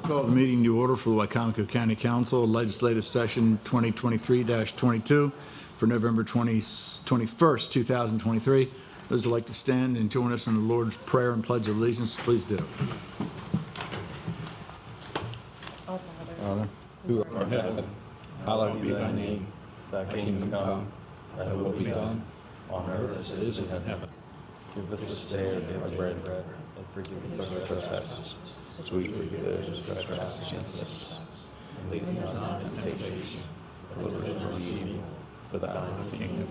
Call the meeting to order for the Wicomico County Council Legislative Session 2023-22 for November 21st, 2023. Those who'd like to stand and join us in the Lord's Prayer and Pledge of Allegiance, please do. Father, who art in heaven, hallowed be thy name. Thy kingdom come, thy will be done, on earth as it is in heaven. Give us this day our daily bread, and forgive us our trespasses, as we forgive those who trespass against us. And lead us not into temptation, but deliver us from evil. For thine is the kingdom,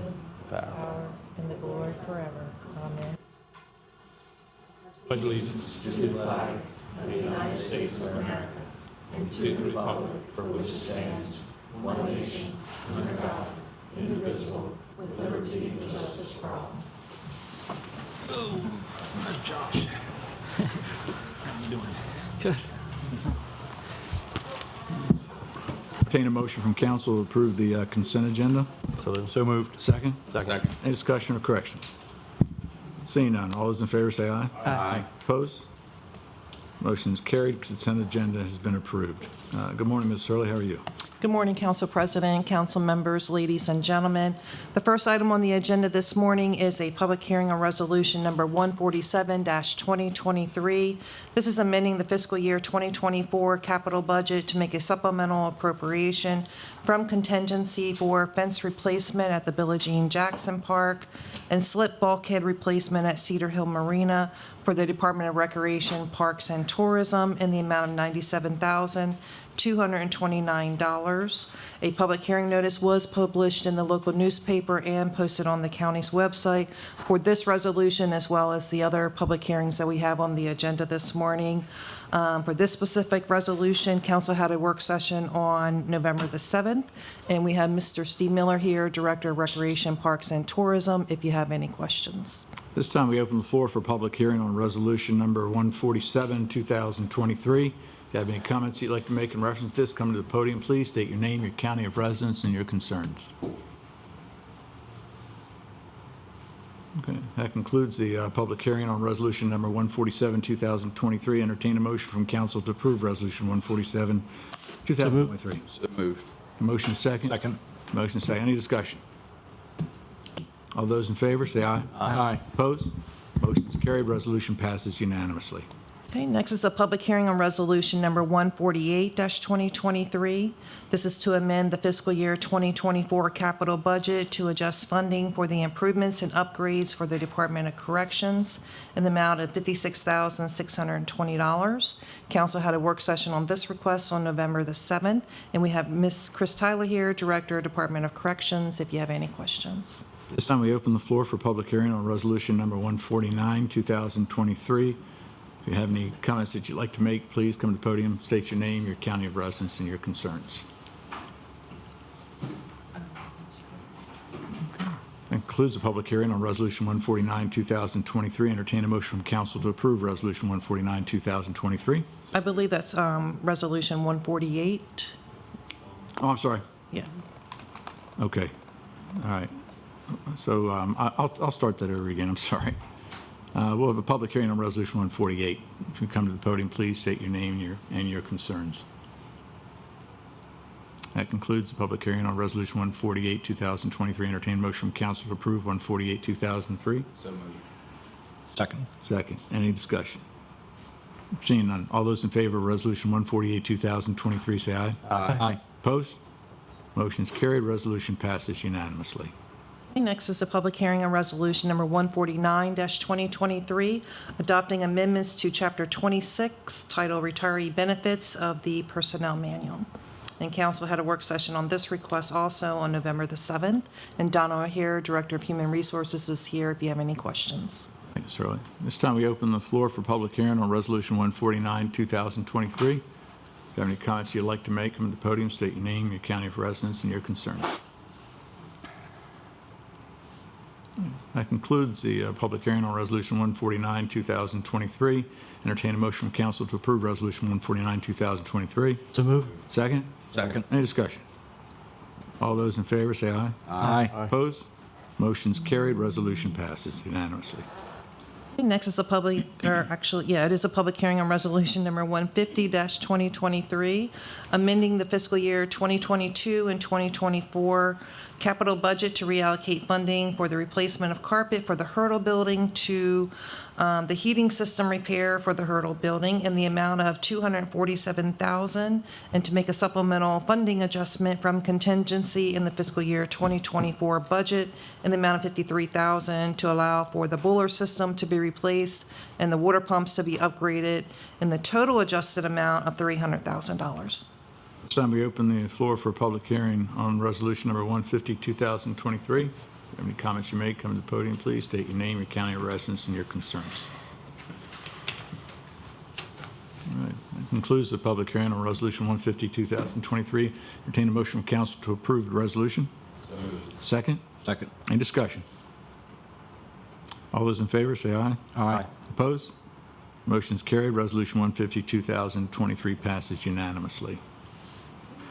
the power, and the glory forever. Amen. pledge allegiance to the flag of the United States of America, and to the republic for which it stands, one nation, under God, indivisible, with liberty and justice for all. Josh. How you doing? Good. Obtain a motion from council to approve the consent agenda. So moved. Second? Second. Any discussion or corrections? Seeing none, all those in favor say aye. Aye. Opposed? Motion is carried. Consent agenda has been approved. Good morning, Ms. Hurley. How are you? Good morning, Council President, council members, ladies and gentlemen. The first item on the agenda this morning is a public hearing on resolution number 147-2023. This is amending the fiscal year 2024 capital budget to make a supplemental appropriation from contingency for fence replacement at the Billie Jean Jackson Park and slip bulkhead replacement at Cedar Hill Marina for the Department of Recreation, Parks, and Tourism in the amount of $97,229. A public hearing notice was published in the local newspaper and posted on the county's website for this resolution, as well as the other public hearings that we have on the agenda this morning. For this specific resolution, council had a work session on November the 7th, and we have Mr. Steve Miller here, Director of Recreation, Parks, and Tourism, if you have any questions. This time we open the floor for public hearing on resolution number 147, 2023. If you have any comments you'd like to make in reference to this, come to the podium, please. State your name, your county of residence, and your concerns. Okay, that concludes the public hearing on resolution number 147, 2023. Entertain a motion from council to approve resolution 147, 2023. So moved. Motion second. Second. Motion second. Any discussion? All those in favor, say aye. Aye. Opposed? Motion is carried. Resolution passes unanimously. Okay, next is a public hearing on resolution number 148-2023. This is to amend the fiscal year 2024 capital budget to adjust funding for the improvements and upgrades for the Department of Corrections in the amount of $56,620. Council had a work session on this request on November the 7th, and we have Ms. Chris Tyler here, Director of Department of Corrections, if you have any questions. This time we open the floor for public hearing on resolution number 149, 2023. If you have any comments that you'd like to make, please come to the podium, state your name, your county of residence, and your concerns. That concludes the public hearing on resolution 149, 2023. Entertain a motion from council to approve resolution 149, 2023. I believe that's resolution 148. Oh, I'm sorry. Yeah. Okay. All right. So I'll start that over again. I'm sorry. We'll have a public hearing on resolution 148. If you come to the podium, please state your name and your concerns. That concludes the public hearing on resolution 148, 2023. Entertain a motion from council to approve 148, 2003. So moved. Second. Second. Any discussion? Seeing none. All those in favor of resolution 148, 2023, say aye. Aye. Opposed? Motion is carried. Resolution passes unanimously. Next is a public hearing on resolution number 149-2023, adopting amendments to Chapter 26, title Retiree Benefits of the Personnel Manual. And council had a work session on this request also on November the 7th. And Donna O'Hare, Director of Human Resources, is here if you have any questions. Thank you, Ms. Hurley. This time we open the floor for public hearing on resolution 149, 2023. If you have any comments you'd like to make, come to the podium, state your name, your county of residence, and your concerns. That concludes the public hearing on resolution 149, 2023. Entertain a motion from council to approve resolution 149, 2023. So moved. Second? Second. Any discussion? All those in favor say aye. Aye. Opposed? Motion's carried. Resolution passes unanimously. Next is a public, or actually, yeah, it is a public hearing on resolution number 150-2023, amending the fiscal year 2022 and 2024 capital budget to reallocate funding for the replacement of carpet for the Hurdle Building to the heating system repair for the Hurdle Building in the amount of $247,000, and to make a supplemental funding adjustment from contingency in the fiscal year 2024 budget in the amount of $53,000 to allow for the boiler system to be replaced and the water pumps to be upgraded in the total adjusted amount of $300,000. This time we open the floor for a public hearing on resolution number 150, 2023. If you have any comments you make, come to the podium, please. State your name, your county of residence, and your concerns. All right, that concludes the public hearing on resolution 150, 2023. Entertain a motion from council to approve the resolution. So moved. Second? Second. Any discussion? All those in favor, say aye. Aye. Opposed? Motion is carried. Resolution 150, 2023 passes unanimously.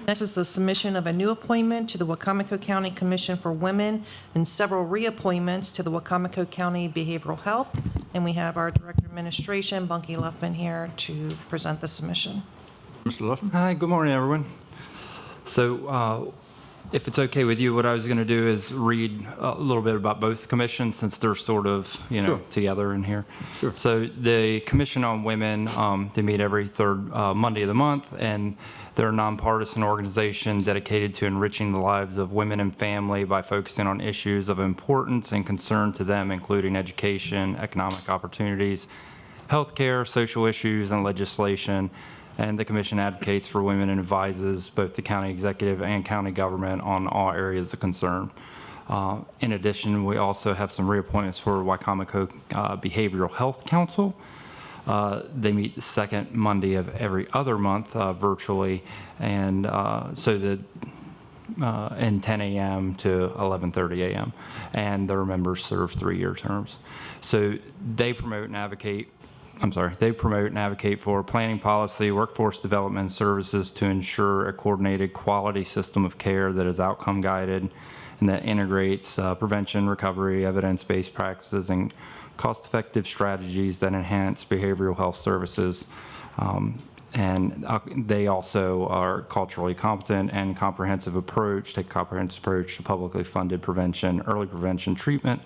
Next is the submission of a new appointment to the Wicomico County Commission for Women and several reappointments to the Wicomico County Behavioral Health. And we have our Director of Administration, Bunky Luffman, here to present the submission. Mr. Luffman? Hi, good morning, everyone. So if it's okay with you, what I was going to do is read a little bit about both commissions since they're sort of, Sure. together in here. Sure. So the Commission on Women, they meet every third Monday of the month, and they're a nonpartisan organization dedicated to enriching the lives of women and family by focusing on issues of importance and concern to them, including education, economic opportunities, healthcare, social issues, and legislation. And the commission advocates for women and advises both the county executive and county government on all areas of concern. In addition, we also have some reappointments for Wicomico Behavioral Health Council. They meet the second Monday of every other month virtually, and and 10 a.m. to 11:30 a.m. And their members serve 3-year terms. So they promote and advocate for planning policy, workforce development services to ensure a coordinated quality system of care that is outcome guided and that integrates prevention, recovery, evidence-based practices, and cost-effective strategies that enhance behavioral health services. They also are culturally competent and take a comprehensive approach to publicly funded prevention, early prevention, treatment,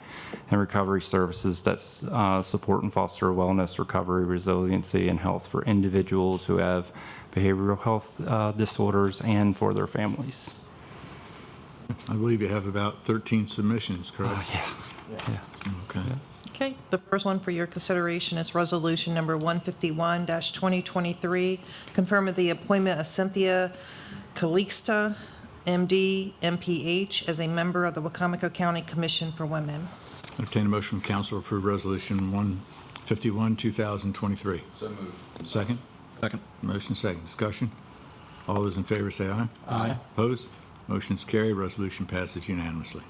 and recovery services that support and foster wellness, recovery, resiliency, and health for individuals who have behavioral health disorders and for their families. I believe you have about 13 submissions, correct? Yeah. Okay. Okay, the first one for your consideration is resolution number 151-2023, confirming the appointment of Cynthia Calixta, MD, MPH, as a member of the Wicomico County Commission for Women. Entertain a motion from council to approve resolution 151, 2023. So moved. Second? Second. Motion second. Discussion? All those in favor say aye. Aye. Opposed? Motion is carried. Resolution passes unanimously.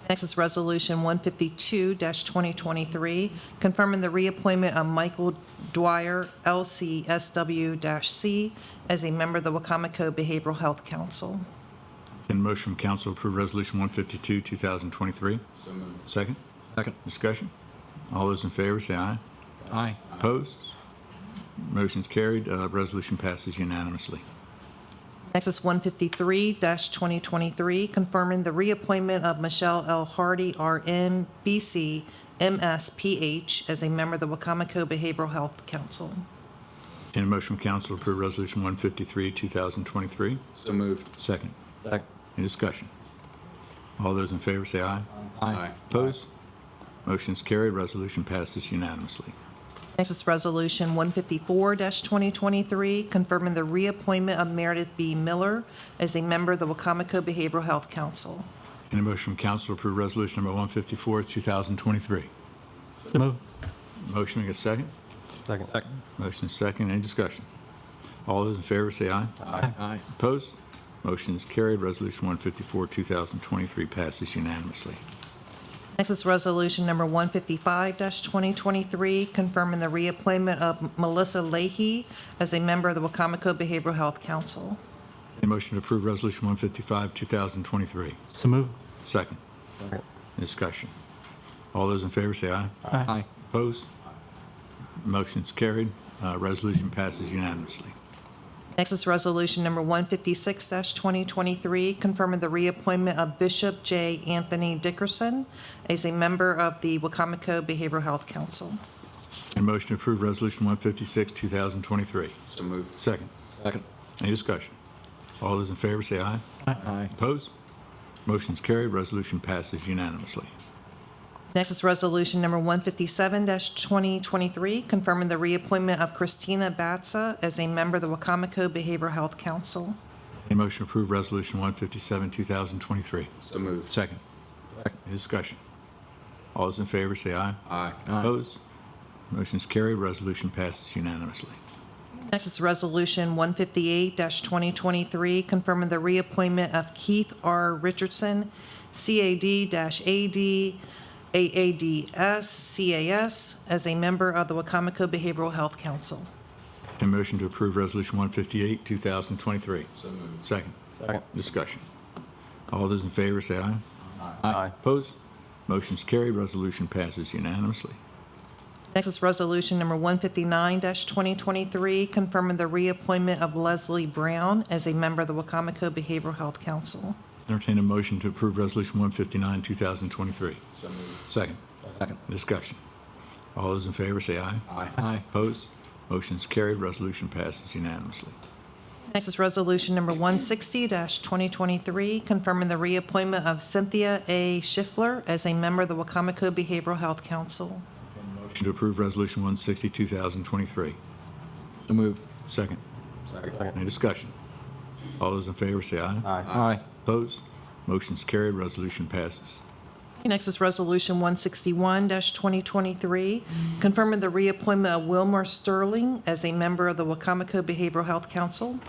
Next is resolution 152-2023, confirming the reappointment of Michael Dwyer, LCSW-C, as a member of the Wicomico Behavioral Health Council. Entertain a motion from council to approve resolution 152, 2023. So moved. Second? Second. Discussion? All those in favor say aye. Aye. Opposed? Motion is carried. Resolution passes unanimously. Next is 153-2023, confirming the reappointment of Michelle L. Hardy, RN, BC, MS, PH, as a member of the Wicomico Behavioral Health Council. Entertain a motion from council to approve resolution 153, 2023. So moved. Second. Second. Any discussion? All those in favor say aye. Aye. Opposed? Motion is carried. Resolution passes unanimously. Next is resolution 154-2023, confirming the reappointment of Meredith B. Miller as a member of the Wicomico Behavioral Health Council. Any motion from council to approve resolution number 154, 2023. Move. Motion, we get a second? Second. Second. Motion is second. Any discussion? All those in favor say aye. Aye. Aye. Opposed? Motion is carried. Resolution 154, 2023 passes unanimously. Next is resolution number 155-2023, confirming the reappointment of Melissa Leahy as a member of the Wicomico Behavioral Health Council. Any motion to approve resolution 155, 2023. So moved. Second. Second. Discussion. All those in favor say aye. Aye. Opposed? Motion's carried. Resolution passes unanimously. Next is Resolution Number 156-2023, confirming the reappointment of Bishop J. Anthony Dickerson as a member of the Wicomico Behavioral Health Council. A motion to approve Resolution 156, 2023. So moved. Second. Second. Any discussion? All those in favor say aye. Aye. Opposed? Motion's carried. Resolution passes unanimously. Next is Resolution Number 157-2023, confirming the reappointment of Christina Batza as a member of the Wicomico Behavioral Health Council. A motion to approve Resolution 157, 2023. So moved. Second. Any discussion? All those in favor say aye. Aye. Opposed? Motion's carried. Resolution passes unanimously. Next is Resolution 158-2023, confirming the reappointment of Keith R. Richardson, CAD-AD, AADS, CAS, as a member of the Wicomico Behavioral Health Council. A motion to approve Resolution 158, 2023. So moved. Second. Second. Discussion. All those in favor say aye. Aye. Opposed? Motion's carried. Resolution passes unanimously. Next is Resolution Number 159-2023, confirming the reappointment of Leslie Brown as a member of the Wicomico Behavioral Health Council. Entertain a motion to approve Resolution 159, 2023. So moved. Second. Second. Discussion. All those in favor say aye. Aye. Opposed? Motion's carried. Resolution passes unanimously. Next is Resolution Number 160-2023, confirming the reappointment of Cynthia A. Schiffler as a member of the Wicomico Behavioral Health Council. Motion to approve Resolution 160, 2023. So moved. Second. Second. Any discussion? All those in favor say aye. Aye. Opposed? Motion's carried. Resolution passes. Next is Resolution 161-2023, confirming the reappointment of Wilmer Sterling as a member of the Wicomico Behavioral Health Council.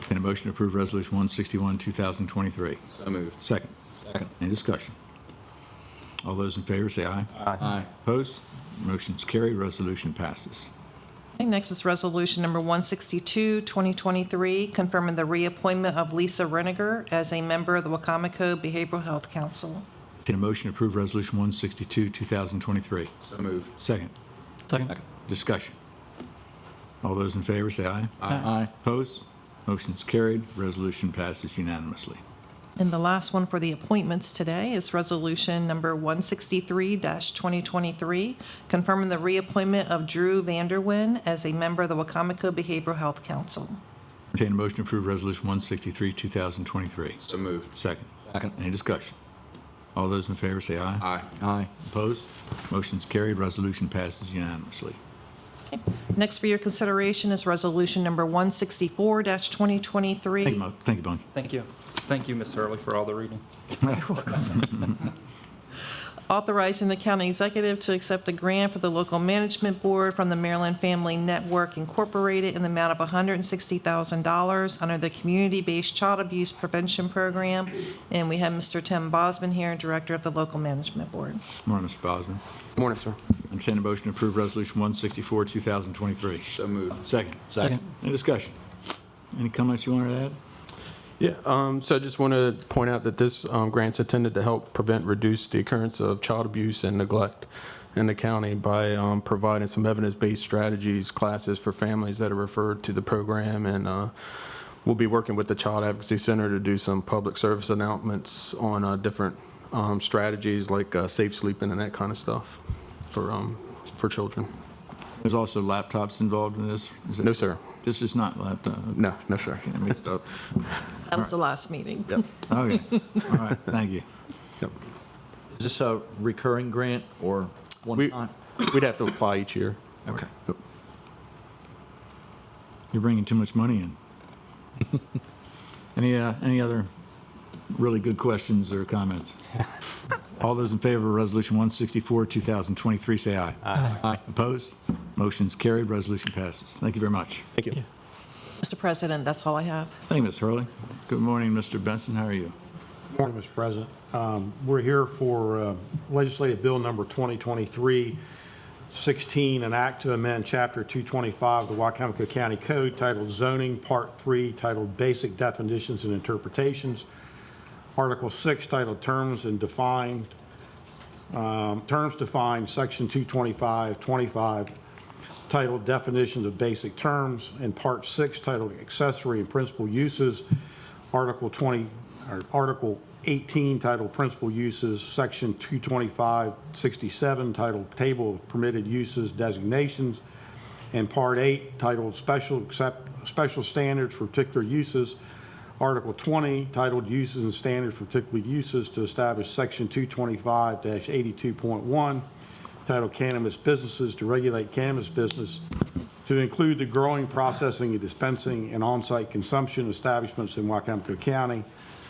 And a motion to approve Resolution 161, 2023. So moved. Second. Second. Any discussion? All those in favor say aye. Aye. Opposed? Motion's carried. Resolution passes. Okay, next is Resolution Number 162-2023, confirming the reappointment of Lisa Reniger as a member of the Wicomico Behavioral Health Council. Entertain a motion to approve Resolution 162, 2023. So moved. Second. Second. Discussion. All those in favor say aye. Aye. Opposed? Motion's carried. Resolution passes unanimously. And the last one for the appointments today is Resolution Number 163-2023, confirming the reappointment of Drew Vanderwyn as a member of the Wicomico Behavioral Health Council. Entertain a motion to approve Resolution 163, 2023. So moved. Second. Second. Any discussion? All those in favor say aye. Aye. Aye. Opposed? Motion's carried. Resolution passes unanimously. Next for your consideration is Resolution Number 164-2023. Thank you, Bunky. Thank you. Thank you, Ms. Hurley, for all the reading. Authorizing the county executive to accept a grant for the local management board from the Maryland Family Network Incorporated in the amount of $160,000 under the Community-Based Child Abuse Prevention Program. And we have Mr. Tim Bosman here, Director of the Local Management Board. Morning, Mr. Bosman. Good morning, sir. Entertain a motion to approve Resolution 164, 2023. So moved. Second. Second. Any discussion? Any comments you wanted to add? Yeah, so I just want to point out that this grant's intended to help reduce the occurrence of child abuse and neglect in the county by providing some evidence-based strategies, classes for families that are referred to the program, and we'll be working with the Child Advocacy Center to do some public service announcements on different strategies like safe sleeping and that kind of stuff for children. There's also laptops involved in this? Is it- No, sir. This is not laptop. No, sir. Getting mixed up. That was the last meeting. Okay. All right. Thank you. Yep. Is this a recurring grant or one We- time? We'd have to apply each year. Okay. Yep. You're bringing too much money in. Any other really good questions or comments? All those in favor of Resolution 164, 2023, say aye. Aye. Opposed? Motion's carried. Resolution passes. Thank you very much. Thank you. Mr. President, that's all I have. Thank you, Ms. Hurley. Good morning, Mr. Benson. How are you? Morning, Mr. President. We're here for legislative bill number 2023-16, an act to amend Chapter 225 of the Wicomico County Code titled Zoning, Part 3 titled Basic Definitions and Interpretations, Article 6 titled Terms and Defined, Terms defined, Section 225.25, titled Definitions of Basic Terms, and Part 6, titled Accessory and Principal Uses, Article 18, titled Principal Uses, Section 225.67, titled Table of Permitted Uses Designations, and Part 8, titled Special Standards for Particular Uses, Article 20, titled Uses and Standards for Particular Uses, to establish Section 225-82.1, titled Cannabis Businesses, to regulate cannabis business, to include the growing, processing, and dispensing and on-site consumption establishments in Wicomico County.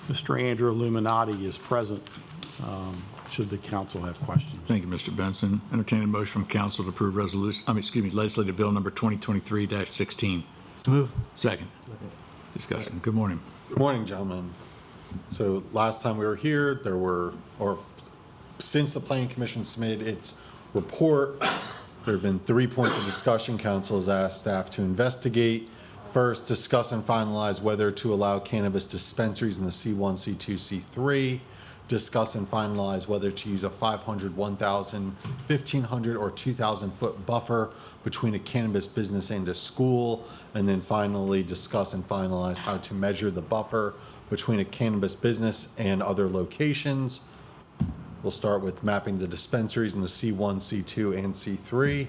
Mr. Andrew Illuminati is present, should the council have questions. Thank you, Mr. Benson. Entertain a motion from council to approve legislative bill number 2023-16. Move. Second. Discussion. Good morning. Good morning, gentlemen. So last time we were here, since the Planning Commission submitted its report, there have been 3 points of discussion council has asked staff to investigate. First, discuss and finalize whether to allow cannabis dispensaries in the C1, C2, C3. Discuss and finalize whether to use a 500, 1,000, 1,500, or 2,000 foot buffer between a cannabis business and a school. And then finally, discuss and finalize how to measure the buffer between a cannabis business and other locations. We'll start with mapping the dispensaries in the C1, C2, and C3.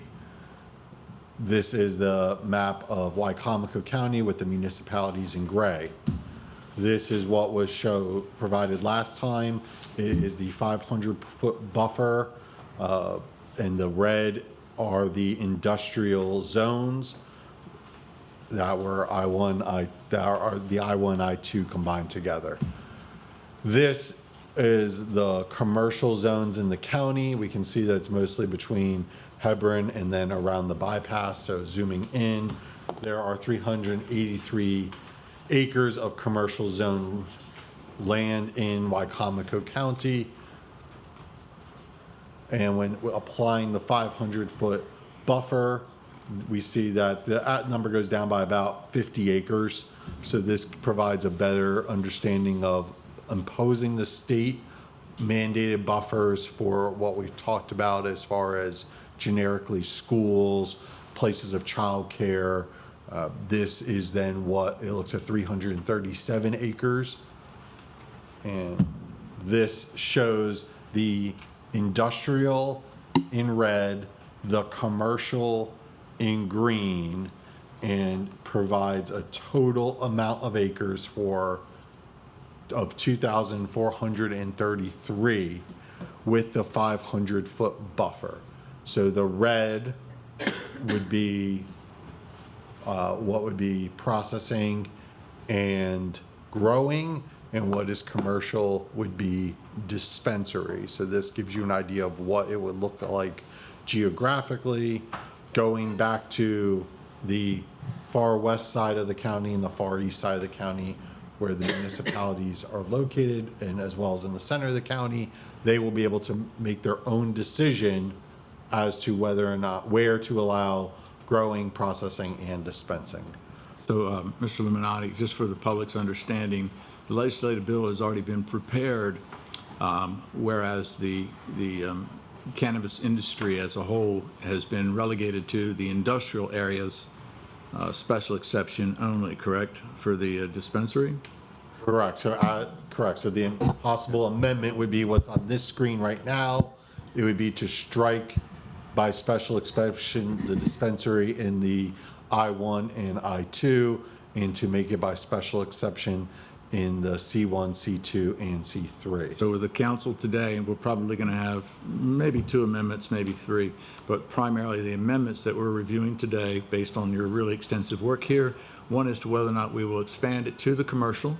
This is the map of Wicomico County with the municipalities in gray. This is what was provided last time. It is the 500-foot buffer, and the red are the industrial zones that were I-1, that are the I-1, I-2 combined together. This is the commercial zones in the county. We can see that it's mostly between Hebron and then around the bypass. So zooming in, there are 383 acres of commercial zone land in Wicomico County. And when applying the 500-foot buffer, we see that the number goes down by about 50 acres. So this provides a better understanding of imposing the state mandated buffers for what we've talked about as far as generically schools, places of childcare. This is then what it looks at 337 acres. And this shows the industrial in red, the commercial in green, and provides a total amount of acres of 2,433 with the 500-foot buffer. So the red would be what would be processing and growing, and what is commercial would be dispensary. So this gives you an idea of what it would look like geographically, going back to the far west side of the county and the far east side of the county, where the municipalities are located, and as well as in the center of the county. They will be able to make their own decision as to whether or not where to allow growing, processing, and dispensing. So, Mr. Illuminati, just for the public's understanding, the legislative bill has already been prepared, whereas the cannabis industry as a whole has been relegated to the industrial areas, special exception only, correct, for the dispensary? Correct. So, correct. So the possible amendment would be what's on this screen right now. It would be to strike by special exception the dispensary in the I-1 and I-2, and to make it by special exception in the C1, C2, and C3. So with the council today, we're probably going to have maybe 2 amendments, maybe 3, but primarily the amendments that we're reviewing today, based on your really extensive work here, one is to whether or not we will expand it to the commercial,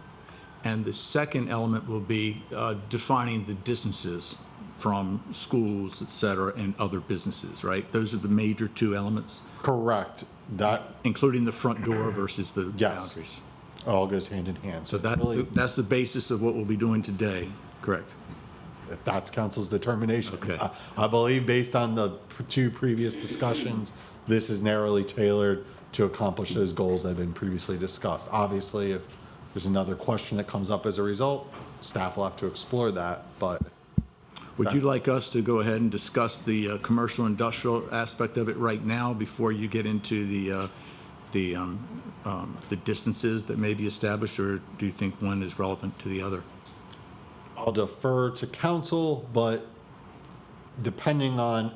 and the second element will be defining the distances from schools, et cetera, and other businesses, right? Those are the major 2 elements, Correct. That, including the front door versus the yes, boundaries. all goes hand in hand. So it's that's really- that's the basis of what we'll be doing today, correct? if that's council's determination. Okay. I believe based on the 2 previous discussions, this is narrowly tailored to accomplish those goals that have been previously discussed. Obviously, if there's another question that comes up as a result, staff will have to explore that, but Would you like us to go ahead and discuss the commercial industrial aspect of it right now before you get into the distances that may be established, or do you think one is relevant to the other? I'll defer to council, but depending on,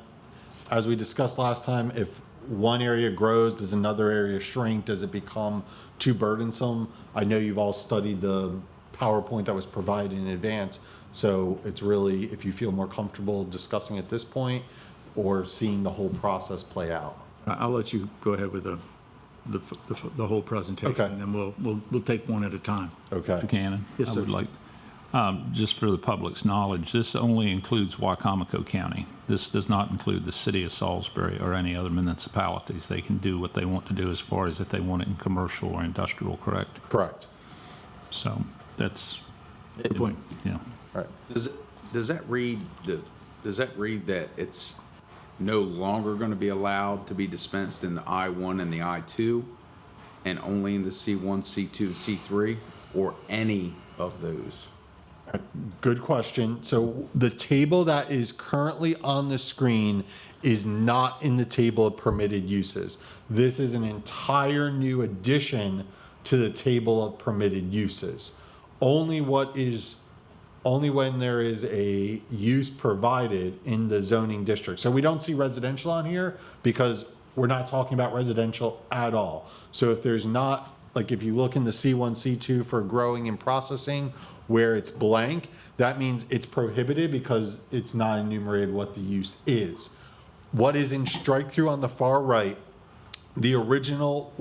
as we discussed last time, if one area grows, does another area shrink? Does it become too burdensome? I know you've all studied the PowerPoint that was provided in advance, so it's really, if you feel more comfortable discussing at this point or seeing the whole process play out. I'll let you go ahead with the whole presentation, Okay. and then we'll take one at a time. Okay. Buchanan, Yes, I sir. would like, just for the public's knowledge, this only includes Wicomico County. This does not include the city of Salisbury or any other municipalities. They can do what they want to do as far as if they want it in commercial or industrial, correct? Correct. So that's, Good point. you know, Right. Does that read that it's no longer going to be allowed to be dispensed in the I-1 and the I-2 and only in the C1, C2, and C3, or any of those? Good question. So the table that is currently on the screen is not in the table of permitted uses. This is an entire new addition to the table of permitted uses. Only when there is a use provided in the zoning district. So we don't see residential on here because we're not talking about residential at all. So if there's not, like if you look in the C1, C2 for growing and processing where it's blank, that means it's prohibited because it's not enumerated what the use is. What is in strike through on the far right, the original,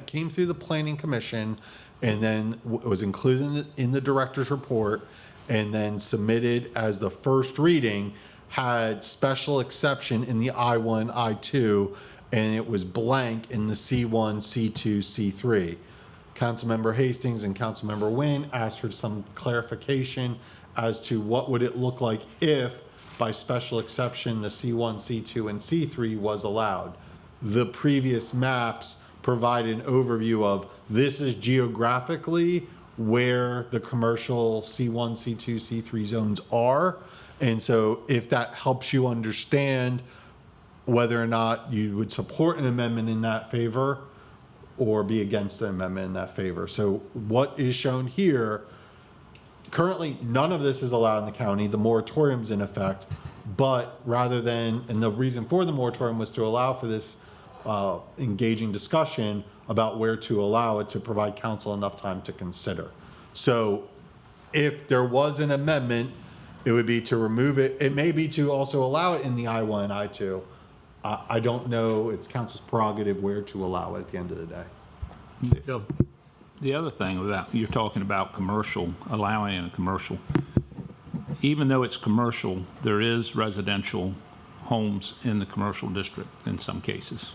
came through the planning commission and then was included in the director's report and then submitted as the first reading, had special exception in the I-1, I-2, and it was blank in the C1, C2, C3. Councilmember Hastings and Councilmember Nguyen asked for some clarification as to what would it look like if, by special exception, the C1, C2, and C3 was allowed. The previous maps provide an overview of this is geographically where the commercial C1, C2, C3 zones are. And so if that helps you understand whether or not you would support an amendment in that favor or be against an amendment in that favor. So what is shown here, currently none of this is allowed in the county. The moratorium's in effect, but rather than, and the reason for the moratorium was to allow for this engaging discussion about where to allow it to provide council enough time to consider. So if there was an amendment, it would be to remove it. It may be to also allow it in the I-1 and I-2. I don't know, it's council's prerogative where to allow it at the end of the day. Joe? the other thing without, you're talking about commercial, allowing in a commercial. Even though it's commercial, there is residential homes in the commercial district in some cases,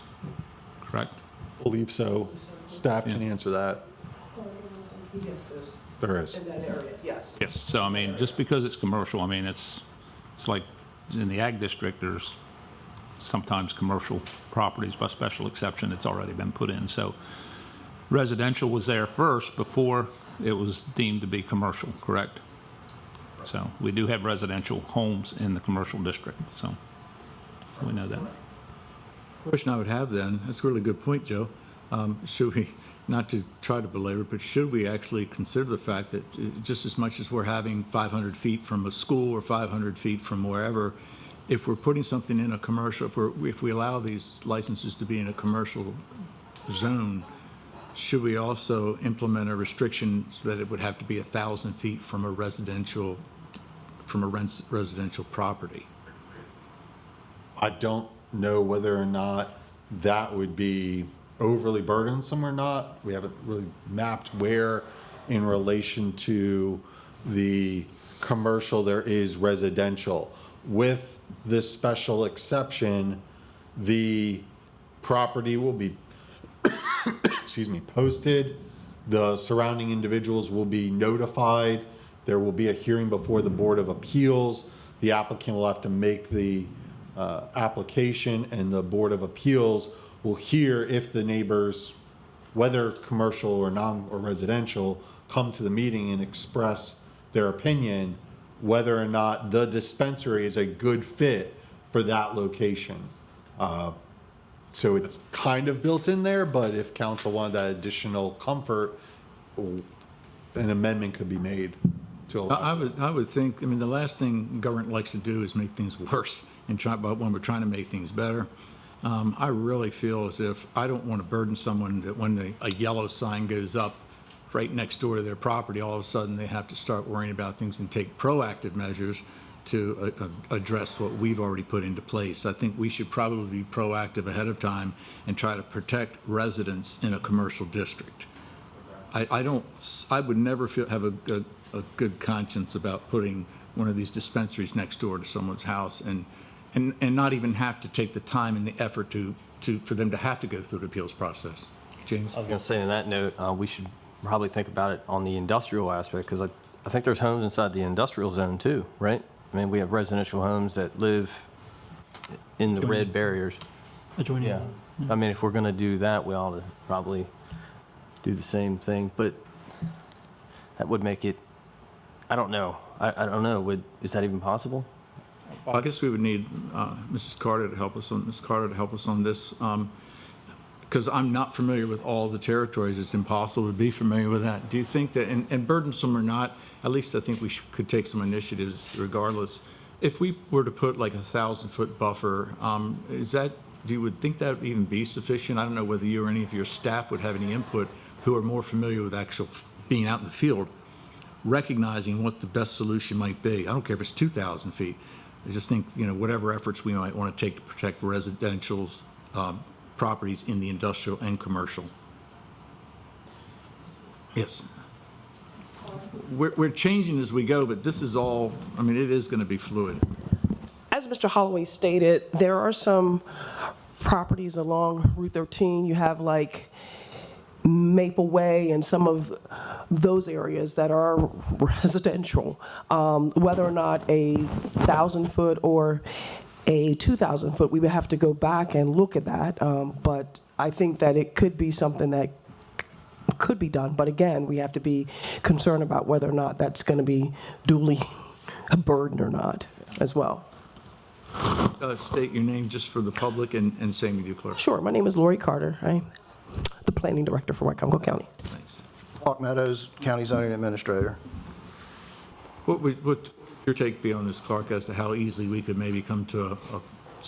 correct? Believe so. Staff can answer that. Yes, there's There is. in that area, yes. Yes. So, I mean, just because it's commercial, I mean, it's like in the ag district, there's sometimes commercial properties by special exception, it's already been put in. So residential was there first before it was deemed to be commercial, correct? So we do have residential homes in the commercial district, so we know that. Question I would have then, that's a really good point, Joe. Should we, not to try to belabor, but should we actually consider the fact that just as much as we're having 500 feet from a school or 500 feet from wherever, if we're putting something in a commercial, if we allow these licenses to be in a commercial zone, should we also implement a restriction so that it would have to be 1,000 feet from a residential property? I don't know whether or not that would be overly burdensome or not. We haven't really mapped where in relation to the commercial there is residential. With this special exception, the property will be, excuse me, posted. The surrounding individuals will be notified. There will be a hearing before the Board of Appeals. The applicant will have to make the application, and the Board of Appeals will hear if the neighbors, whether commercial or non or residential, come to the meeting and express their opinion. whether or not the dispensary is a good fit for that location. So it's kind of built in there, but if council wanted that additional comfort, an amendment could be made to allow. I would think, I mean, the last thing government likes to do is make things worse and try, but when we're trying to make things better. I really feel as if I don't want to burden someone that when a yellow sign goes up right next door to their property, all of a sudden they have to start worrying about things and take proactive measures to address what we've already put into place. I think we should probably be proactive ahead of time and try to protect residents in a commercial district. I would never have a good conscience about putting one of these dispensaries next door to someone's house and not even have to take the time and the effort for them to have to go through the appeals process. James? I was going to say, on that note, we should probably think about it on the industrial aspect, because I think there's homes inside the industrial zone too, right? I mean, we have residential homes that live in the red barriers. Adjoining. Yeah. I mean, if we're going to do that, we ought to probably do the same thing, but that would make it, I don't know. I don't know. Is that even possible? Well, I guess we would need Mrs. Carter to help us on this, because I'm not familiar with all the territories. It's impossible to be familiar with that. Do you think that, and burdensome or not, at least I think we could take some initiatives regardless. If we were to put like 1,000-foot buffer, do you would think that would even be sufficient? I don't know whether you or any of your staff would have any input who are more familiar with actual being out in the field, recognizing what the best solution might be. I don't care if it's 2,000 feet. I just think, whatever efforts we might want to take to protect residential properties in the industrial and commercial. Yes. We're changing as we go, but this is all, it is going to be fluid. As Mr. Holloway stated, there are some properties along Route 13. You have like Maple Way and some of those areas that are residential. Whether or not a 1,000-foot or a 2,000-foot, we would have to go back and look at that. But I think that it could be something that could be done. But again, we have to be concerned about whether or not that's going to be duly a burden or not as well. State your name just for the public and same with you, clerk. Sure. My name is Lori Carter. I'm the planning director for Wicomico County. Thanks. Hawk Meadows, County Zoning Administrator. What would your take be on this, Clark, as to how easily we could maybe come to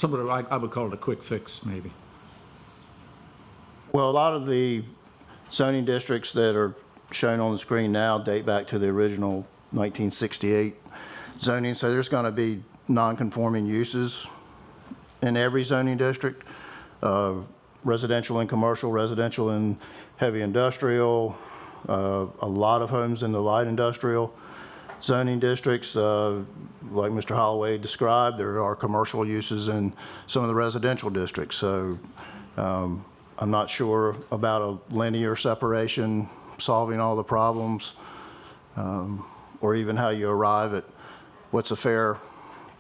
I would call it a quick fix, maybe? Well, a lot of the zoning districts that are shown on the screen now date back to the original 1968 zoning, so there's going to be non-conforming uses in every zoning district, residential and commercial, residential and heavy industrial, a lot of homes in the light industrial zoning districts. Like Mr. Holloway described, there are commercial uses in some of the residential districts. So I'm not sure about a linear separation solving all the problems, or even how you arrive at what's a fair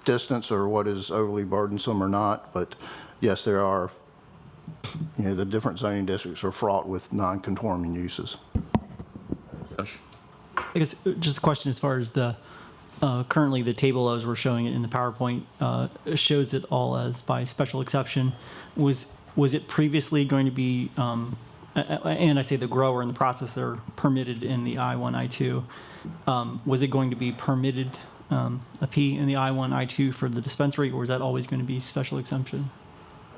distance or what is overly burdensome or not. But yes, there are, the different zoning districts are fraught with non-conforming uses. Josh? I guess just a question as far as the, currently the table as we're showing it in the PowerPoint shows it all as by special exception. Was it previously going to be, and I say the grower and the processor permitted in the I-1, I-2, was it going to be permitted a P in the I-1, I-2 for the dispensary, or is that always going to be special exemption?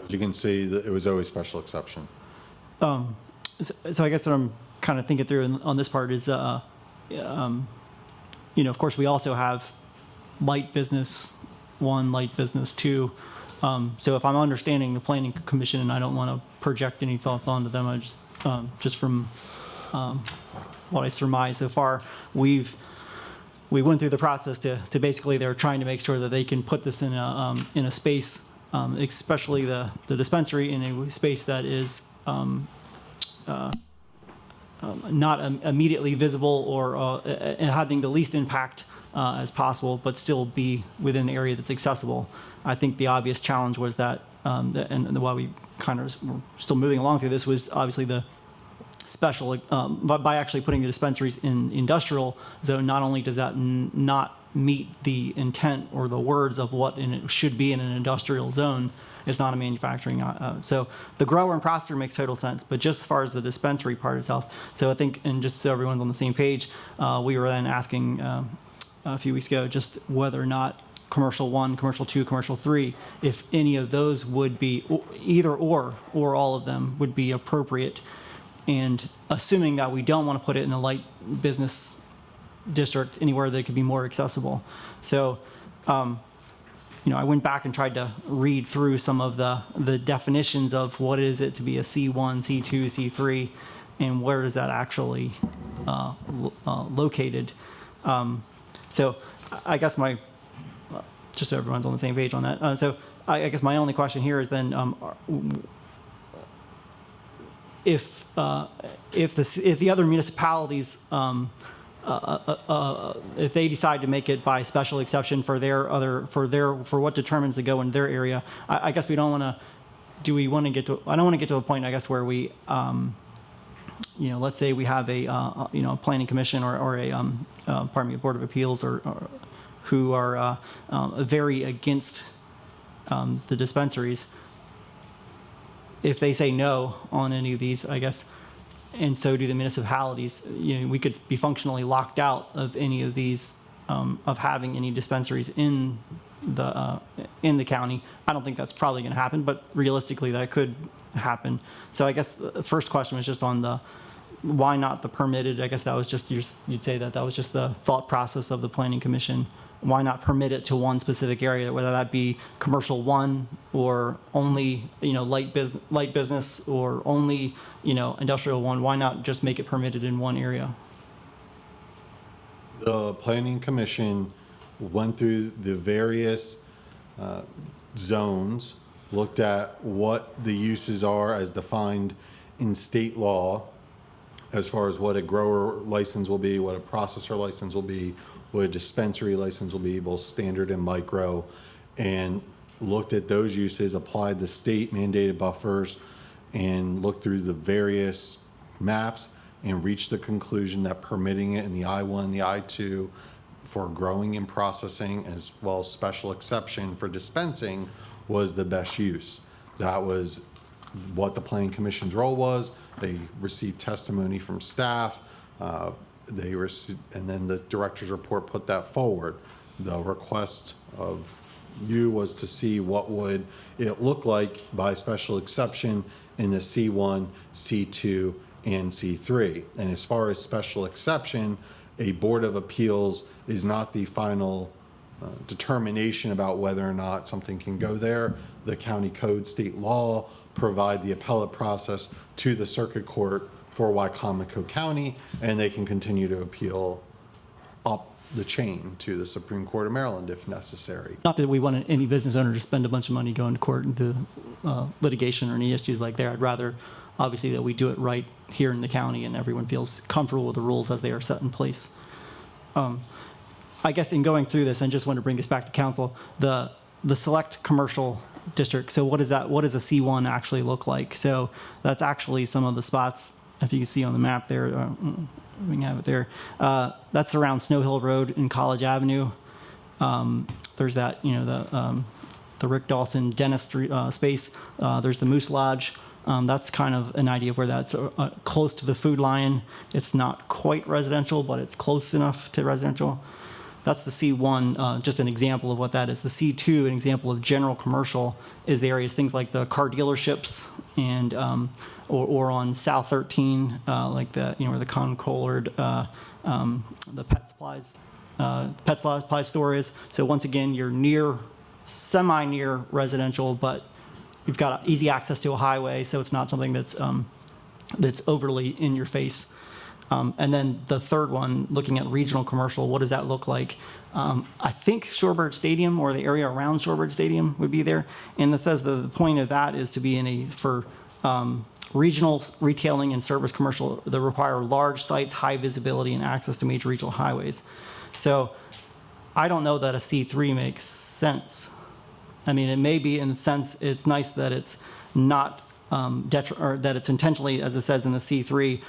As you can see, it was always special exception. So I guess what I'm kind of thinking through on this part is, of course, we also have light business 1, light business 2. So if I'm understanding the Planning Commission, and I don't want to project any thoughts onto them, I just from what I surmise so far, we went through the process to basically they're trying to make sure that they can put this in a space, especially the dispensary, in a space that is not immediately visible or having the least impact as possible, but still be within an area that's accessible. I think the obvious challenge was that, and why we kind of were still moving along through this was obviously the special, by actually putting the dispensaries in industrial zone, not only does that not meet the intent or the words of what it should be in an industrial zone. It's not a manufacturing. So the grower and processor makes total sense, but just as far as the dispensary part itself. So I think, and just so everyone's on the same page, we were then asking a few weeks ago just whether or not commercial 1, commercial 2, commercial 3, if any of those would be, either or all of them would be appropriate. And assuming that we don't want to put it in the light business district, anywhere that could be more accessible. So, I went back and tried to read through some of the definitions of what is it to be a C1, C2, C3, and where is that actually located. So I guess just so everyone's on the same page on that. So I guess my only question here is then, if the other municipalities, if they decide to make it by special exception for what determines to go in their area, I guess we don't want to. Do we want to get to? I don't want to get to a point, I guess, where we, let's say we have a planning commission or a board of appeals or who are very against the dispensaries. If they say no on any of these, I guess, and so do the municipalities, we could be functionally locked out of any of these, of having any dispensaries in the county. I don't think that's probably going to happen, but realistically that could happen. So I guess the first question was just on the why not the permitted. I guess that was just you'd say that was just the thought process of the planning commission. Why not permit it to one specific area, whether that be commercial 1 or only light business or only industrial 1? Why not just make it permitted in one area? The planning commission went through the various zones, looked at what the uses are as defined in state law, as far as what a grower license will be, what a processor license will be, what a dispensary license will be, both standard and micro, and looked at those uses, applied the state mandated buffers, and looked through the various maps and reached the conclusion that permitting it in the I-1 and the I-2 for growing and processing, as well as special exception for dispensing, was the best use. That was what the planning commission's role was. They received testimony from staff. And then the director's report put that forward. The request of you was to see what would it look like by special exception in the C1, C2, and C3. And as far as special exception, a board of appeals is not the final determination about whether or not something can go there. The county code, state law provide the appellate process to the circuit court for Wicomico County, and they can continue to appeal up the chain to the Supreme Court of Maryland if necessary. Not that we want any business owner to spend a bunch of money going to court into litigation or any issues like that. I'd rather, obviously, that we do it right here in the county and everyone feels comfortable with the rules as they are set in place. I guess in going through this, and just want to bring this back to council, the select commercial district. So what is that? What does a C1 actually look like? So that's actually some of the spots. If you can see on the map there, we can have it there. That's around Snow Hill Road and College Avenue. There's that, the Rick Dawson dentist space. There's the Moose Lodge. That's kind of an idea of where that's close to the Food Lion. It's not quite residential, but it's close enough to residential. That's the C1, just an example of what that is. The C2, an example of general commercial, is the areas, things like the car dealerships and or on South 13, like where the Concord, the pet supply store is. So once again, you're semi-near residential, but you've got easy access to a highway, so it's not something that's overly in your face. And then the third one, looking at regional commercial, what does that look like? I think Shorebird Stadium or the area around Shorebird Stadium would be there. And it says the point of that is to be for regional retailing and service commercial that require large sites, high visibility, and access to major regional highways. So I don't know that a C3 makes sense. I mean, it may be in the sense it's nice that it's not or that it's intentionally, as it says in the C3,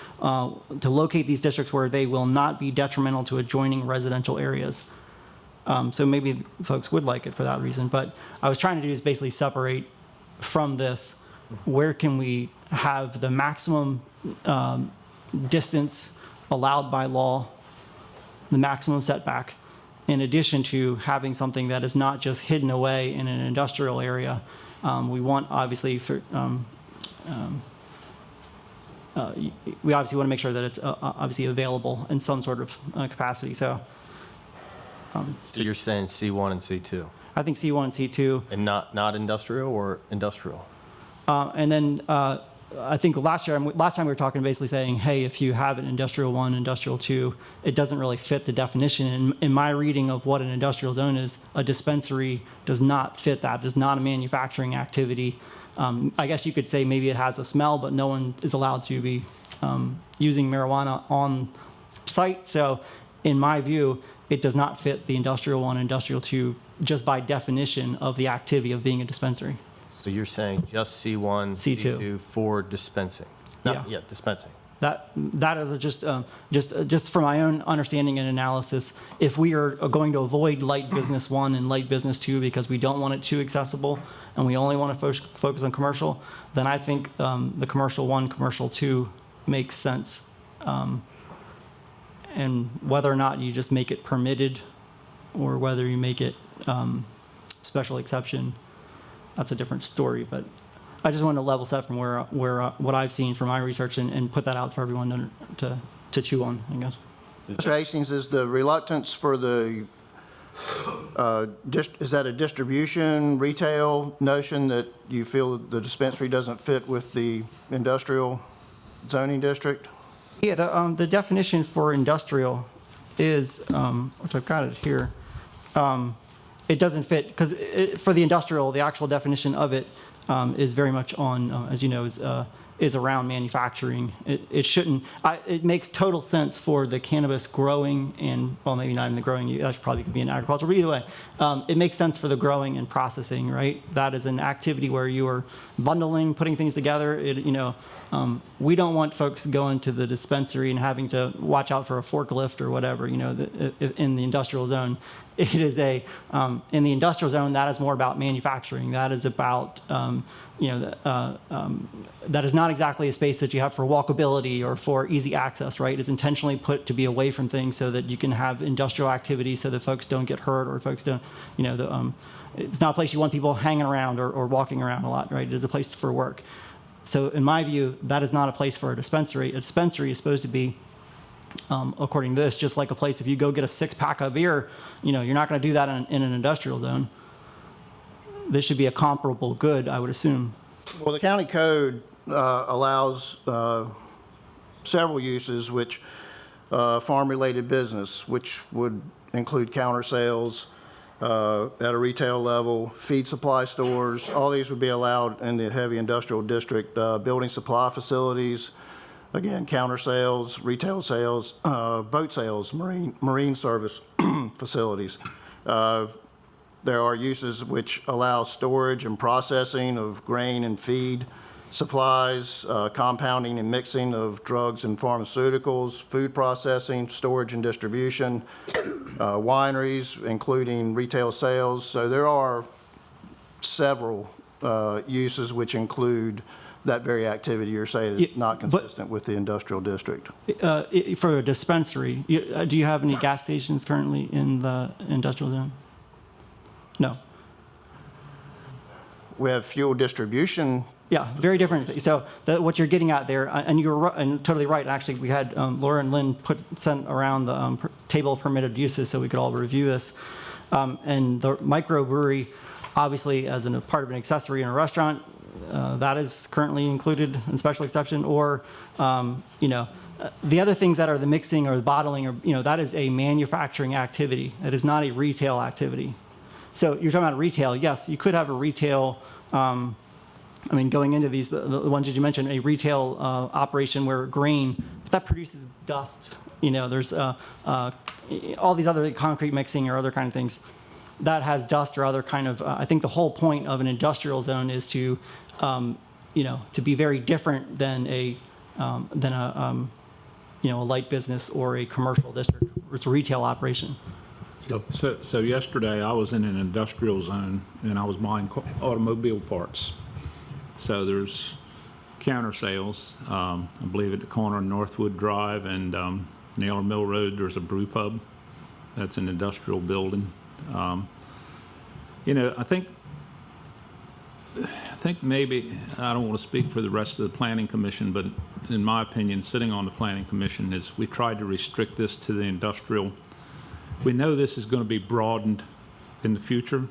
to locate these districts where they will not be detrimental to adjoining residential areas. So maybe folks would like it for that reason. But I was trying to do is basically separate from this, where can we have the maximum distance allowed by law, the maximum setback, in addition to having something that is not just hidden away in an industrial area. We want, obviously, we obviously want to make sure that it's obviously available in some sort of capacity. So you're saying C1 and C2? I think C1 and C2. And not industrial or industrial? And then I think last time we were talking, basically saying, hey, if you have an industrial 1, industrial 2, it doesn't really fit the definition. In my reading of what an industrial zone is, a dispensary does not fit that. It is not a manufacturing activity. I guess you could say maybe it has a smell, but no one is allowed to be using marijuana on site. So in my view, it does not fit the industrial 1, industrial 2, just by definition of the activity of being a dispensary. So you're saying just C1, C2. C2 for dispensing? Yeah, dispensing. That is just from my own understanding and analysis. If we are going to avoid light business 1 and light business 2 because we don't want it too accessible and we only want to focus on commercial, then I think the commercial 1, commercial 2 makes sense. And whether or not you just make it permitted or whether you make it special exception, that's a different story. But I just wanted to level set from where what I've seen from my research and put that out for everyone to chew on, I guess. Mr. Hastings, is the reluctance for the, is that a distribution, retail notion that you feel the dispensary doesn't fit with the industrial zoning district? Yeah, the definition for industrial is, which I've got it here, it doesn't fit, because for the industrial, the actual definition of it is very much on, as you know, is around manufacturing. It shouldn't, it makes total sense for the cannabis growing and, well, maybe not even the growing, that should probably could be in agriculture, but either way, it makes sense for the growing and processing, right? That is an activity where you are bundling, putting things together. We don't want folks going to the dispensary and having to watch out for a forklift or whatever, in the industrial zone. It is in the industrial zone, that is more about manufacturing. That is about, that is not exactly a space that you have for walkability or for easy access, right? It's intentionally put to be away from things so that you can have industrial activity so that folks don't get hurt or folks don't, it's not a place you want people hanging around or walking around a lot, right? It is a place for work. So in my view, that is not a place for a dispensary. A dispensary is supposed to be, according to this, just like a place if you go get a 6-pack of beer, you're not going to do that in an industrial zone. This should be a comparable good, I would assume. Well, the county code allows several uses, which farm-related business, which would include counter sales at a retail level, feed supply stores. All these would be allowed in the heavy industrial district. Building supply facilities, again, counter sales, retail sales, boat sales, marine service facilities. There are uses which allow storage and processing of grain and feed supplies, compounding and mixing of drugs and pharmaceuticals, food processing, storage and distribution, wineries, including retail sales. So there are several uses which include that very activity you're saying is not consistent with the industrial district. For a dispensary, do you have any gas stations currently in the industrial zone? No. We have fuel distribution. Yeah, very different. So what you're getting at there, and you're and totally right. Actually, we had Laura and Lynn sent around the table of permitted uses so we could all review this. And the microbrewery, obviously, as a part of an accessory in a restaurant, that is currently included in special exception. Or, the other things that are the mixing or the bottling, or that is a manufacturing activity. It is not a retail activity. So you're talking about retail. Yes, you could have a retail. Going into these, the ones that you mentioned, a retail operation where grain, but that produces dust. There's all these other concrete mixing or other kind of things that has dust or other kind of. I think the whole point of an industrial zone is to, to be very different than a light business or a commercial district. It's a retail operation. So yesterday, I was in an industrial zone, and I was buying automobile parts. So there's counter sales, I believe at the corner of Northwood Drive and Naylor Mill Road, there's a brew pub. That's an industrial building. You know, I think maybe, I don't want to speak for the rest of the Planning Commission, but in my opinion, sitting on the Planning Commission is we tried to restrict this to the industrial. We know this is going to be broadened in the future.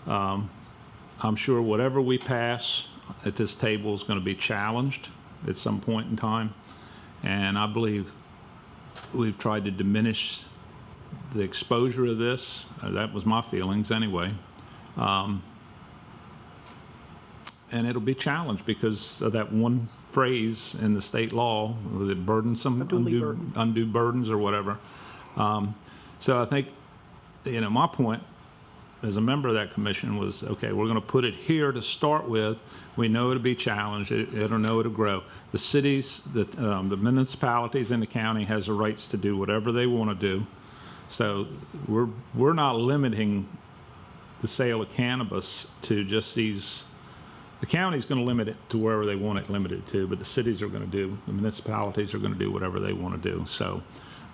I'm sure whatever we pass at this table is going to be challenged at some point in time. And I believe we've tried to diminish the exposure of this. That was my feelings anyway. And it'll be challenged because of that one phrase in the state law, was it burdensome, undue burdens or whatever. So I think, you know, my point as a member of that commission was, okay, we're going to put it here to start with. We know it'll be challenged. It'll know it'll grow. The cities, the municipalities in the county has the rights to do whatever they want to do. So we're not limiting the sale of cannabis to just these. The county's going to limit it to wherever they want it limited to, but the cities are going to do, the municipalities are going to do whatever they want to do. So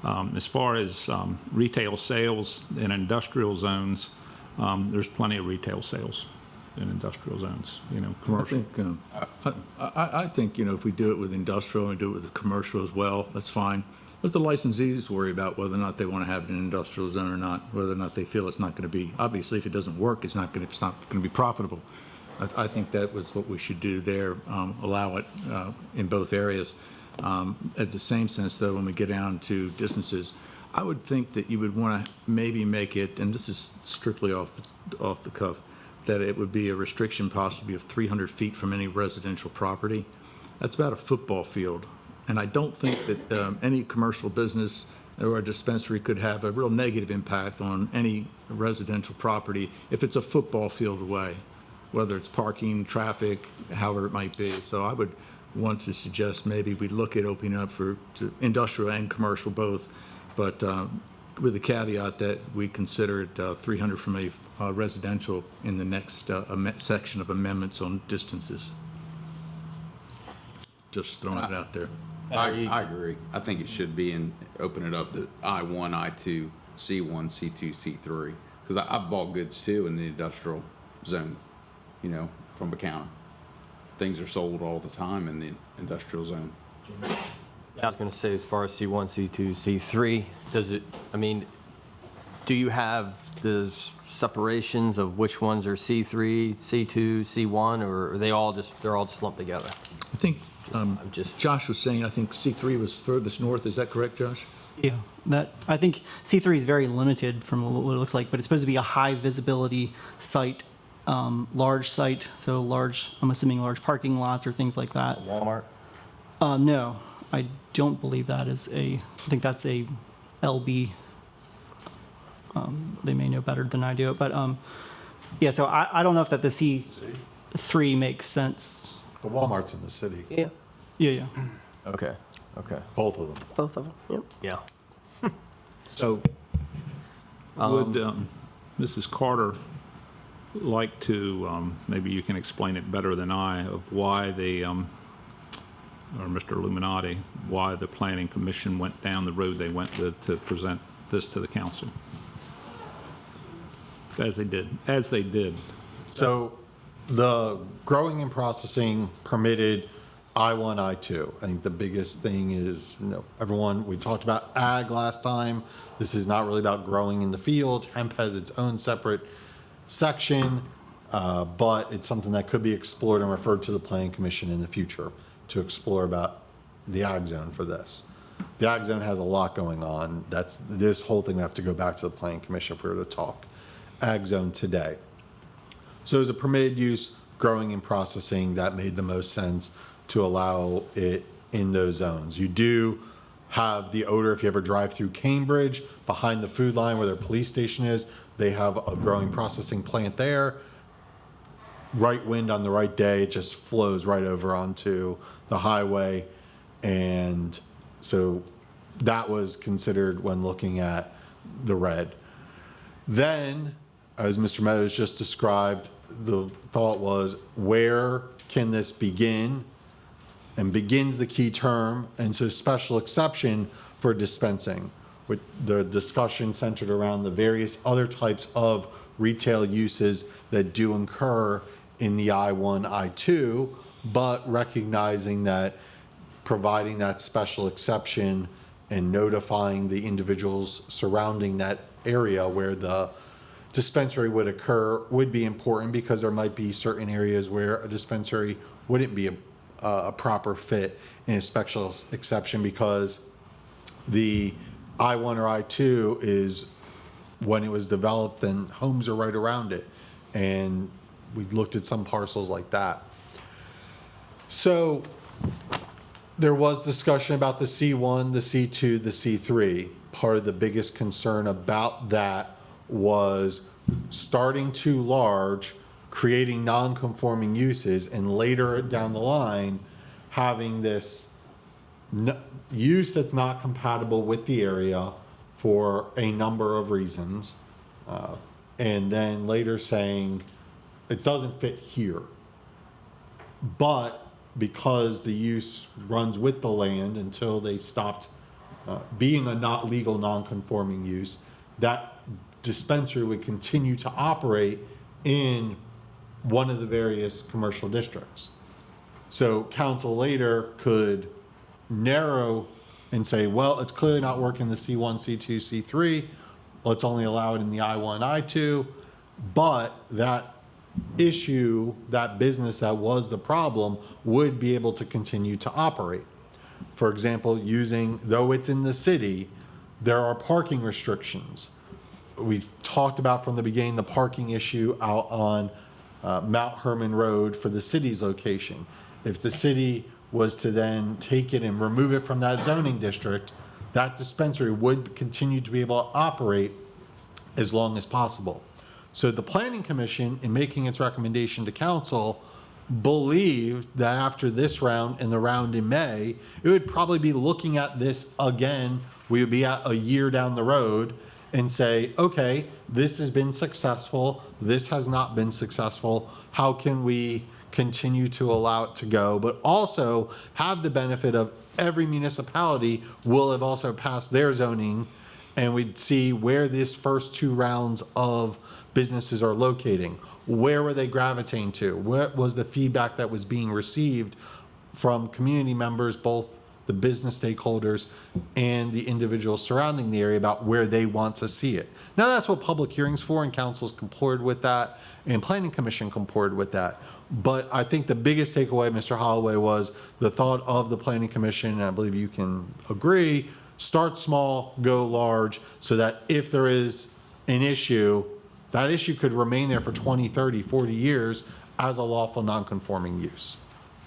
as far as retail sales in industrial zones, there's plenty of retail sales in industrial zones, you know, commercial. I think, you know, if we do it with industrial and we do it with the commercial as well, that's fine. Let the licensees worry about whether or not they want to have it in an industrial zone or not, whether or not they feel it's not going to be, obviously, if it doesn't work, it's not going to be profitable. I think that was what we should do there, allow it in both areas. At the same sense, though, when we get down to distances, I would think that you would want to maybe make it, and this is strictly off the cuff, that it would be a restriction possibly of 300 feet from any residential property. That's about a football field. And I don't think that any commercial business or a dispensary could have a real negative impact on any residential property if it's a football field away, whether it's parking, traffic, however it might be. So I would want to suggest maybe we look at opening up to industrial and commercial both, but with the caveat that we consider it 300 from a residential in the next section of amendments on distances. Just throwing it out there. I agree. I think it should be open it up to I-1, I-2, C1, C2, C3. Because I've bought goods too in the industrial zone, you know, from a counter. Things are sold all the time in the industrial zone. I was going to say, as far as C1, C2, C3, does it, I mean, do you have the separations of which ones are C3, C2, C1, or are they're all just lumped together? I think Josh was saying, I think C3 was furthest north. Is that correct, Josh? Yeah, I think C3 is very limited from what it looks like, but it's supposed to be a high visibility site, large site, so large, I'm assuming large parking lots or things like that. Walmart? No, I don't believe that is I think that's a LB. They may know better than I do, but yeah, so I don't know if that the C3 makes sense. The Walmart's in the city, Yeah, Yeah. Okay. both of them. both of them, yep. Yeah. So would Mrs. Carter like to, maybe you can explain it better than I, of why the, or Mr. Illuminati, why the Planning Commission went down the road they went with to present this to the council? As they did. So the growing and processing permitted I-1, I-2. I think the biggest thing is, you know, everyone, we talked about ag last time. This is not really about growing in the field. Hemp has its own separate section, but it's something that could be explored and referred to the Planning Commission in the future to explore about the ag zone for this. The ag zone has a lot going on. This whole thing would have to go back to the Planning Commission if we were to talk ag zone today. So as a permitted use, growing and processing, that made the most sense to allow it in those zones. You do have the odor, if you ever drive through Cambridge, behind the food line where their police station is, they have a growing processing plant there. Right wind on the right day, it just flows right over onto the highway. And so that was considered when looking at the red. Then, as Mr. Meadows just described, the thought was, where can this begin? And begins the key term, and so special exception for dispensing, with the discussion centered around the various other types of retail uses that do incur in the I-1, I-2, but recognizing that providing that special exception and notifying the individuals surrounding that area where the dispensary would occur would be important, because there might be certain areas where a dispensary wouldn't be a proper fit in a special exception, because the I-1 or I-2 is, when it was developed, and homes are right around it. And we looked at some parcels like that. So there was discussion about the C1, the C2, the C3. Part of the biggest concern about that was starting too large, creating non-conforming uses, and later down the line, having this use that's not compatible with the area for a number of reasons, and then later saying it doesn't fit here. But because the use runs with the land until they stopped being a not legal non-conforming use, that dispensary would continue to operate in one of the various commercial districts. So council later could narrow and say, well, it's clearly not working in the C1, C2, C3. Let's only allow it in the I-1, I-2. But that issue, that business that was the problem, would be able to continue to operate. For example, though it's in the city, there are parking restrictions. We've talked about from the beginning the parking issue out on Mount Herman Road for the city's location. If the city was to then take it and remove it from that zoning district, that dispensary would continue to be able to operate as long as possible. So the Planning Commission, in making its recommendation to council, believed that after this round and the round in May, it would probably be looking at this again. We would be at a year down the road and say, okay, this has been successful, this has not been successful, how can we continue to allow it to go, but also have the benefit of every municipality will have also passed their zoning, and we'd see where this first two rounds of businesses are locating. Where were they gravitating to? What was the feedback that was being received from community members, both the business stakeholders and the individuals surrounding the area, about where they want to see it? Now, that's what public hearings for, and council's complied with that, and Planning Commission complied with that. But I think the biggest takeaway, Mr. Holloway, was the thought of the Planning Commission, and I believe you can agree, start small, go large, so that if there is an issue, that issue could remain there for 20, 30, 40 years as a lawful non-conforming use.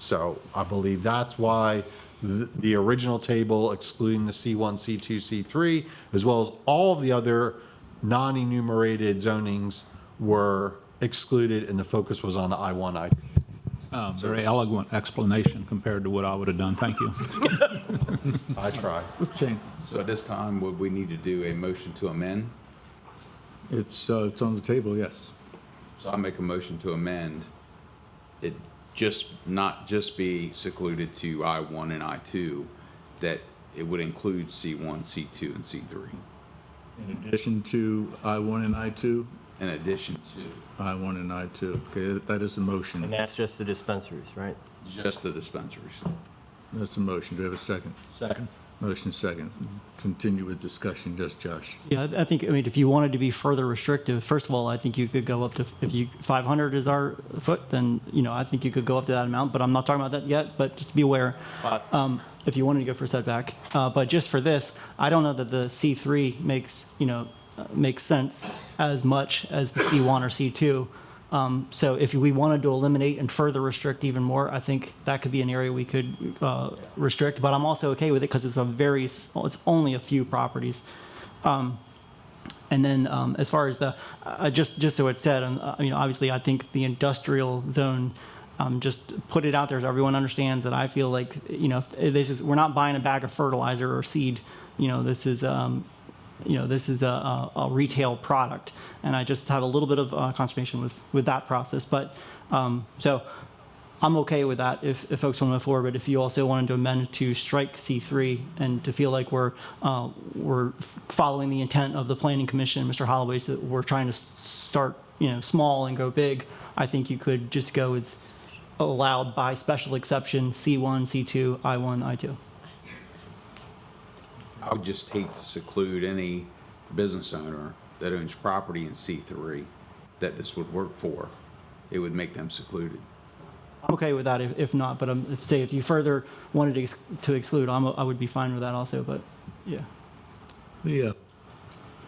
So I believe that's why the original table, excluding the C1, C2, C3, as well as all of the other non-enumerated zonings, were excluded, and the focus was on the I-1, I-2. Very eloquent explanation compared to what I would have done. Thank you. I try. Shane? So at this time, would we need to do a motion to amend? It's on the table, yes. So I make a motion to amend it, not just be secluded to I-1 and I-2, that it would include C1, C2, and C3. In addition to I-1 and I-2? In addition to I-1 and I-2. Okay, that is the motion. And that's just the dispensaries, right? just the dispensaries. That's the motion. Do we have a second? Second. Motion second. Continue with discussion. Just Josh. Yeah, I think, I mean, if you wanted to be further restrictive, first of all, I think you could go up to, 500 is our foot, then, I think you could go up to that amount, but I'm not talking about that yet, but just be aware, if you wanted to go for setback. But just for this, I don't know that the C3 makes sense as much as the C1 or C2. So if we wanted to eliminate and further restrict even more, I think that could be an area we could restrict. But I'm also okay with it because it's only a few properties. And then as far as the just so it's said, obviously I think the industrial zone. Just put it out there so everyone understands that I feel like we're not buying a bag of fertilizer or seed. This is this is a retail product, and I just have a little bit of consternation with that process. But so I'm okay with that if folks want to move forward. But if you also wanted to amend to strike C3 and to feel like we're following the intent of the Planning Commission, Mr. Holloway, so that we're trying to start small and go big, I think you could just go with allowed by special exception C1, C2, I1, I2. I would just hate to seclude any business owner that owns property in C3 that this would work for. It would make them secluded. I'm okay with that if not, but if you further wanted to exclude, I would be fine with that also, but yeah. The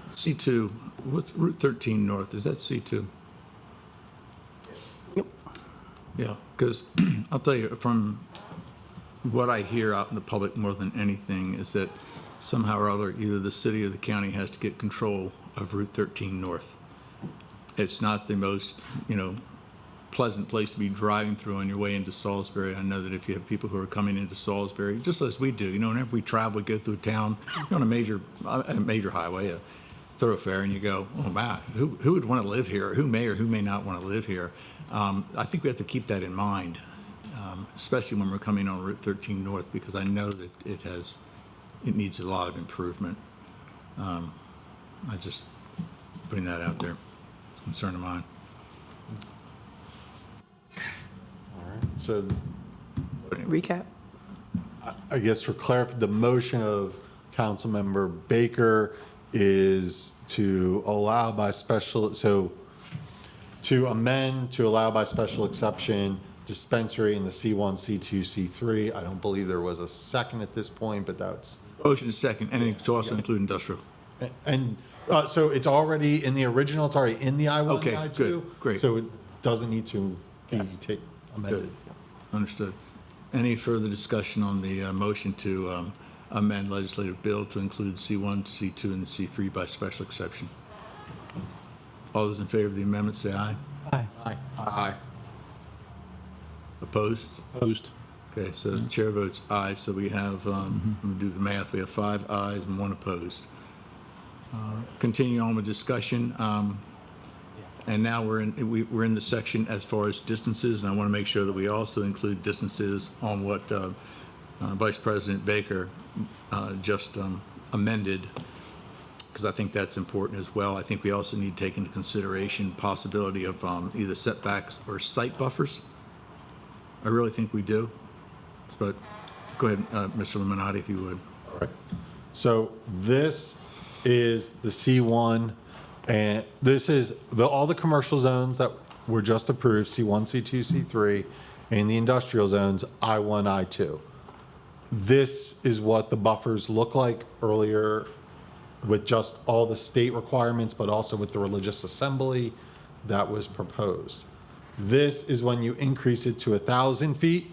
C2, what's Route 13 North, is that C2? Yep. Yeah, because I'll tell you, from what I hear out in the public more than anything is that somehow or other, either the city or the county has to get control of Route 13 North. It's not the most, pleasant place to be driving through on your way into Salisbury. I know that if you have people who are coming into Salisbury, just as we do, whenever we travel, we go through town, you're on a major highway, a thoroughfare, and you go, oh, wow, who would want to live here? Who may or who may not want to live here? I think we have to keep that in mind, especially when we're coming on Route 13 North, because I know that it needs a lot of improvement. I just putting that out there. It's a concern of mine. So Recap? I guess for clarity, the motion of Councilmember Baker is to allow by special, so to amend to allow by special exception dispensary in the C1, C2, C3. I don't believe there was a second at this point, but that's. Motion is second, and it also include industrial. And so it's already in the original, it's already in the I-1 and Okay, I-2. good, great. So it doesn't need to be amended. Good. Understood. Any further discussion on the motion to amend legislative bill to include C1, C2, and C3 by special exception? All those in favor of the amendment, say aye. Aye. Aye. Opposed? Opposed. Okay, so the chair votes aye, so we have, I'm going to do the math, we have 5 ayes and 1 opposed. Continuing on with discussion, and now we're in the section as far as distances, and I want to make sure that we also include distances on what Vice President Baker just amended, because I think that's important as well. I think we also need to take into consideration possibility of either setbacks or site buffers. I really think we do, but go ahead, Mr. Illuminati, if you would. All right. So this is the C1, and this is all the commercial zones that were just approved, C1, C2, C3, and the industrial zones, I1, I2. This is what the buffers look like earlier with just all the state requirements, but also with the religious assembly that was proposed. This is when you increase it to 1,000 feet.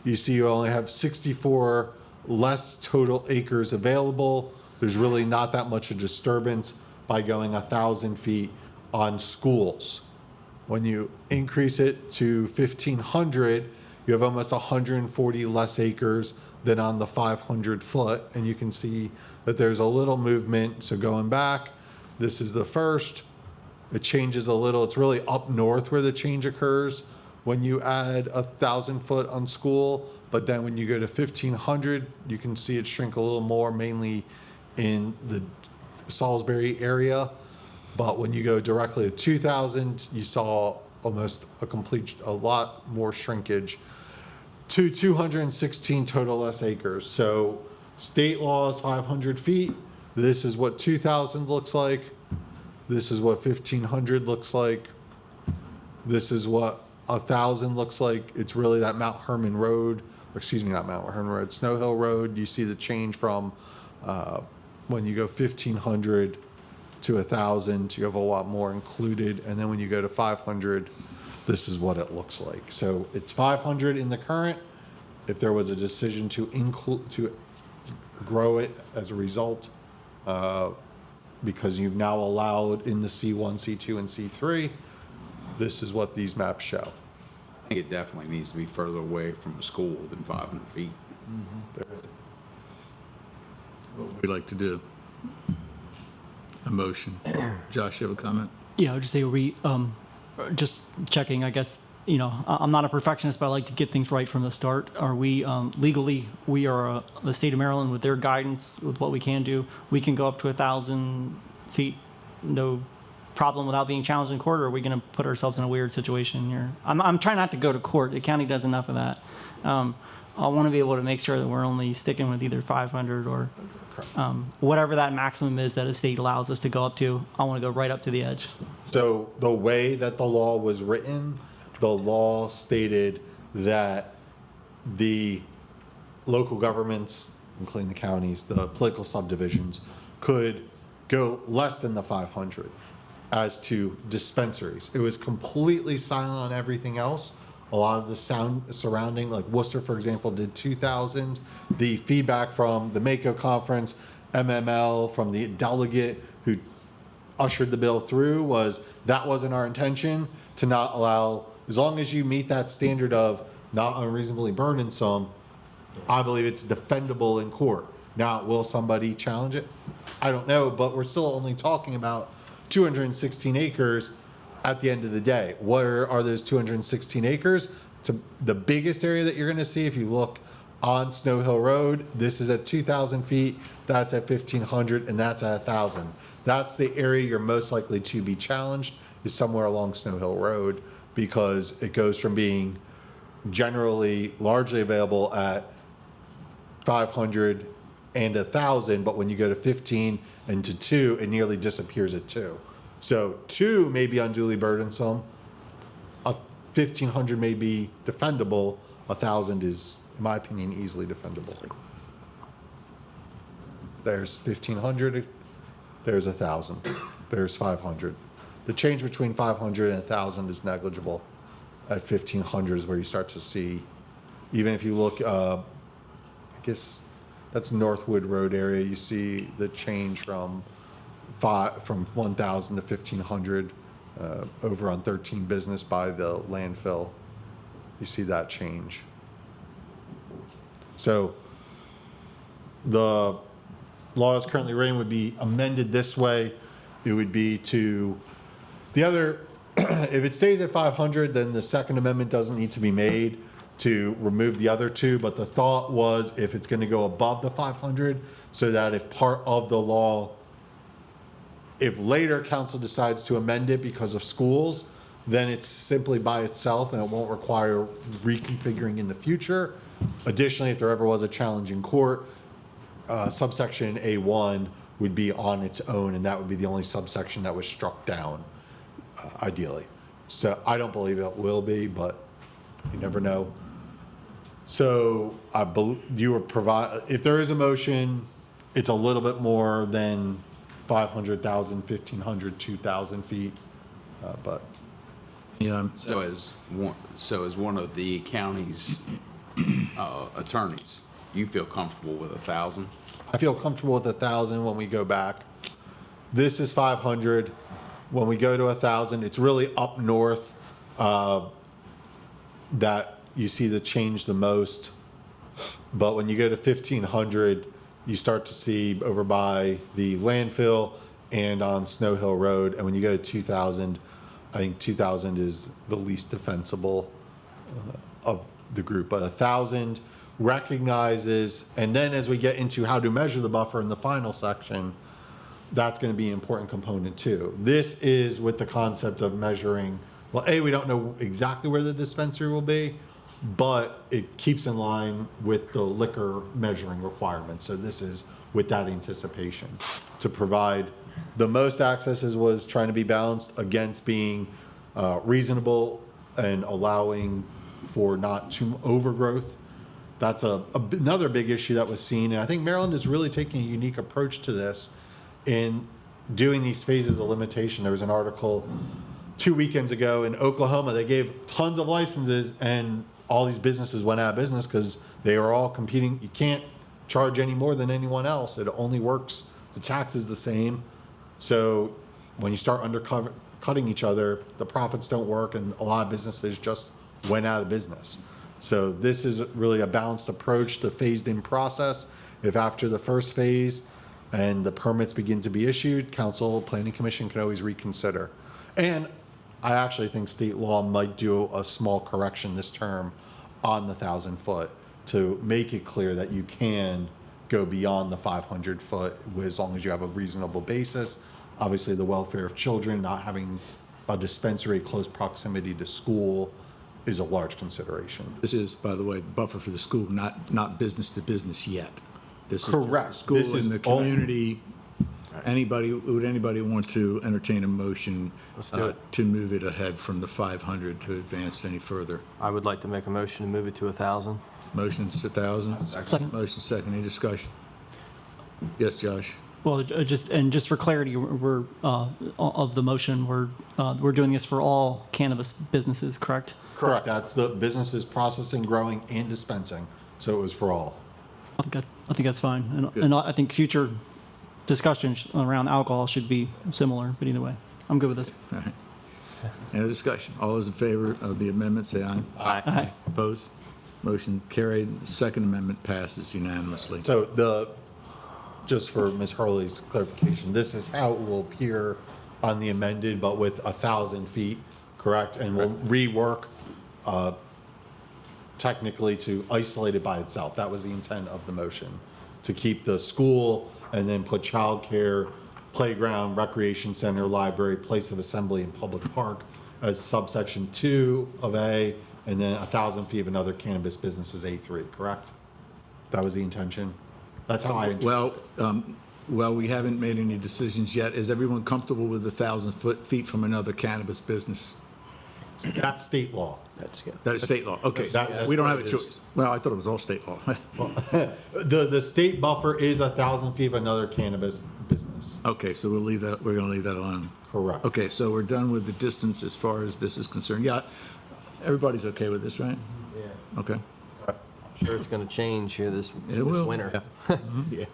You see you only have 64 less total acres available. There's really not that much of disturbance by going 1,000 feet on schools. When you increase it to 1,500, you have almost 140 less acres than on the 500 foot. And you can see that there's a little movement. So going back, this is the first. It changes a little. It's really up north where the change occurs when you add 1,000 foot on school. But then when you go to 1,500, you can see it shrink a little more, mainly in the Salisbury area. But when you go directly to 2,000, you saw almost a lot more shrinkage to 216 total less acres. So state law is 500 feet. This is what 2,000 looks like. This is what 1,500 looks like. This is what 1,000 looks like. It's really that Mount Herman Road, not Mount Herman Road, Snow Hill Road. You see the change from when you go 1,500 to 1,000, you have a lot more included. And then when you go to 500, this is what it looks like. So it's 500 in the current. If there was a decision to grow it as a result, because you've now allowed in the C1, C2, and C3, this is what these maps show. I think it definitely needs to be further away from a school than 500 feet. What we'd like to do. a motion. Josh, you have a comment? Yeah, I would just say just checking, I guess, I'm not a perfectionist, but I like to get things right from the start. Are we, legally, we are the state of Maryland with their guidance, with what we can do. We can go up to 1,000 feet, no problem without being challenged in court, or are we going to put ourselves in a weird situation here? I'm trying not to go to court. The county does enough of that. I want to be able to make sure that we're only sticking with either 500 or whatever that maximum is that a state allows us to go up to. I want to go right up to the edge. So the way that the law was written, the law stated that the local governments, including the counties, the political subdivisions, could go less than the 500 as to dispensaries. It was completely silent on everything else. A lot of the sound surrounding, like Worcester, for example, did 2,000. The feedback from the Mako conference, MML, from the delegate who ushered the bill through was that wasn't our intention, to not allow, as long as you meet that standard of not unreasonably burdensome, I believe it's defendable in court. Now, will somebody challenge it? I don't know, but we're still only talking about 216 acres at the end of the day. Where are those 216 acres? To the biggest area that you're going to see, if you look on Snow Hill Road, this is at 2,000 feet, that's at 1,500, and that's at 1,000. That's the area you're most likely to be challenged, is somewhere along Snow Hill Road, because it goes from being generally largely available at 500 and 1,000, but when you go to 15 and to 2, it nearly disappears at 2. So 2 may be unduly burdensome, 1,500 may be defendable, 1,000 is, in my opinion, easily defendable. There's 1,500, there's 1,000, there's 500. The change between 500 and 1,000 is negligible. At 1,500 is where you start to see, even if you look, I guess that's Northwood Road area, you see the change from 1,000 to 1,500 over on 13 Business by the landfill. You see that change. So the law as currently written would be amended this way. It would be to the other, if it stays at 500, then the Second Amendment doesn't need to be made to remove the other 2. But the thought was if it's going to go above the 500, so that if part of the law, if later council decides to amend it because of schools, then it's simply by itself and it won't require reconfiguring in the future. Additionally, if there ever was a challenge in court, subsection A1 would be on its own, and that would be the only subsection that was struck down, ideally. So I don't believe it will be, but you never know. So I believe you were if there is a motion, it's a little bit more than 500,000, 1,500, 2,000 feet, but. Yeah. So as one of the county's attorneys, you feel comfortable with 1,000? I feel comfortable with 1,000 when we go back. This is 500. When we go to 1,000, it's really up north that you see the change the most. But when you go to 1,500, you start to see over by the landfill and on Snow Hill Road. And when you go to 2,000, I think 2,000 is the least defensible of the group. But 1,000 recognizes, and then as we get into how to measure the buffer in the final section, that's going to be an important component too. This is with the concept of measuring, well, A, we don't know exactly where the dispensary will be, but it keeps in line with the liquor measuring requirements. So this is with that anticipation to provide the most accesses was trying to be balanced against being reasonable and allowing for not too overgrowth. That's another big issue that was seen. And I think Maryland is really taking a unique approach to this in doing these phases of limitation. There was an article 2 weekends ago in Oklahoma. They gave tons of licenses and all these businesses went out of business because they were all competing. You can't charge any more than anyone else. It only works. The tax is the same. So when you start undercutting each other, the profits don't work, and a lot of businesses just went out of business. So this is really a balanced approach to phased-in process. If after the first phase, and the permits begin to be issued, council, planning commission can always reconsider. And I actually think state law might do a small correction this term on the 1,000-foot to make it clear that you can go beyond the 500-foot as long as you have a reasonable basis. Obviously, the welfare of children, not having a dispensary close proximity to school is a large consideration. This is, by the way, the buffer for the school, not business to business yet. This is Correct. School This is in the all- community. Would anybody want to entertain a motion to move it ahead from the 500 to advance any further? I would like to make a motion to move it to 1,000. Motion's 1,000? Second. Motion second. Any discussion? Yes, Josh? Well, just for clarity, we're, of the motion, we're doing this for all cannabis businesses, correct? Correct. That's the businesses processing, growing, and dispensing. So it was for all. I think that's fine. And I think future discussions around alcohol should be similar, but either way, I'm good with this. All right. Any discussion? All those in favor of the amendment, say aye. Aye. Opposed? Motion carried. The second amendment passes unanimously. So just for Ms. Hurley's clarification, this is how it will appear on the amended, but with 1,000 feet, correct? And we'll rework technically to isolate it by itself. That was the intent of the motion, to keep the school and then put childcare, playground, recreation center, library, place of assembly, and public park as subsection 2 of A, and then 1,000 feet of another cannabis business is A3, correct? That was the intention? That's how I interpret it. Well, we haven't made any decisions yet. Is everyone comfortable with 1,000 feet from another cannabis business? That's state law. That's good. That is state law. Okay, That- we don't have a that's what it choice. Well, I thought it was all state law. The state buffer is 1,000 feet of another cannabis business. Okay, so we'll leave that, we're going to leave that alone. Correct. Okay, so we're done with the distance as far as this is concerned. Yeah, everybody's okay with this, right? Yeah. Okay. Sure it's going to change here this will. winter, Yeah.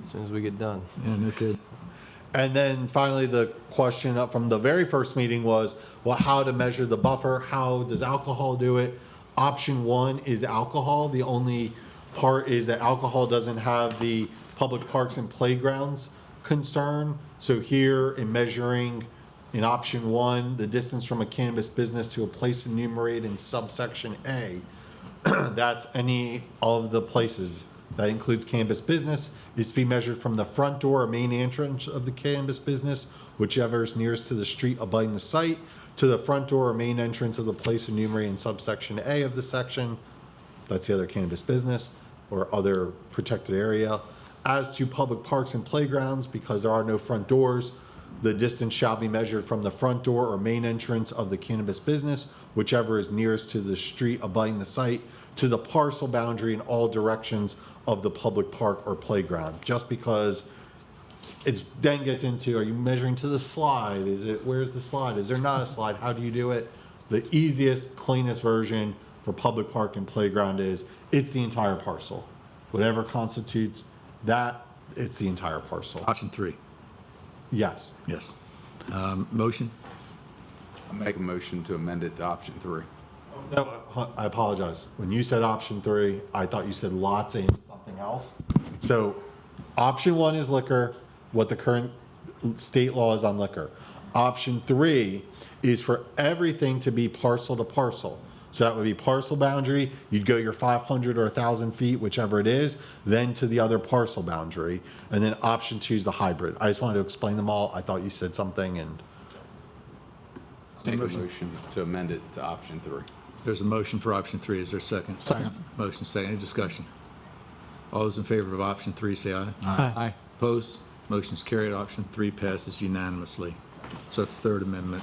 as soon as we get done. Yeah, no kid. And then finally, the question up from the very first meeting was, well, how to measure the buffer? How does alcohol do it? Option 1 is alcohol. The only part is that alcohol doesn't have the public parks and playgrounds concern. So here in measuring in option 1, the distance from a cannabis business to a place enumerated in subsection A, that's any of the places. That includes cannabis business, is to be measured from the front door or main entrance of the cannabis business, whichever is nearest to the street abutting the site, to the front door or main entrance of the place enumerated in subsection A of the section. That's the other cannabis business or other protected area. As to public parks and playgrounds, because there are no front doors, the distance shall be measured from the front door or main entrance of the cannabis business, whichever is nearest to the street abutting the site, to the parcel boundary in all directions of the public park or playground. Just because it then gets into, are you measuring to the slide? Where's the slide? Is there not a slide? How do you do it? The easiest, cleanest version for public park and playground is, it's the entire parcel. Whatever constitutes that, it's the entire parcel. Option 3. Yes. Yes. Motion? I make a motion to amend it to option 3. No, I apologize. When you said option 3, I thought you said lots and something else. So option 1 is liquor, what the current state law is on liquor. Option 3 is for everything to be parcel to parcel. So that would be parcel boundary, you'd go your 500 or 1,000 feet, whichever it is, then to the other parcel boundary. And then option 2 is the hybrid. I just wanted to explain them all. I thought you said something and. Make a motion to amend it to option 3. There's a motion for option 3. Is there a second? Second. Motion second. Any discussion? All those in favor of option 3, say aye. Aye. Opposed? Motion's carried. Option 3 passes unanimously. So third amendment.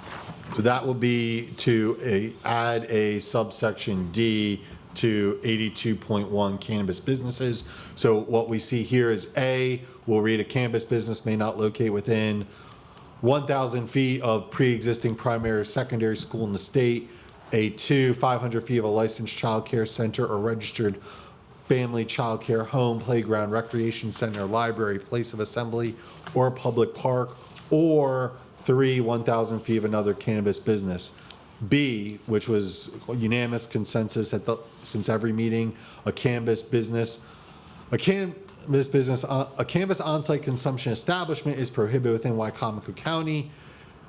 So that will be to add a subsection D to 82.1 cannabis businesses. So what we see here is A, we'll read a cannabis business may not locate within 1,000 feet of pre-existing primary or secondary school in the state. A2, 500 feet of a licensed child care center or registered family child care home, playground, recreation center, library, place of assembly, or public park. Or 3, 1,000 feet of another cannabis business. B, which was unanimous consensus since every meeting, a cannabis business. cannabis business, a cannabis on-site consumption establishment is prohibited within Wicomico County.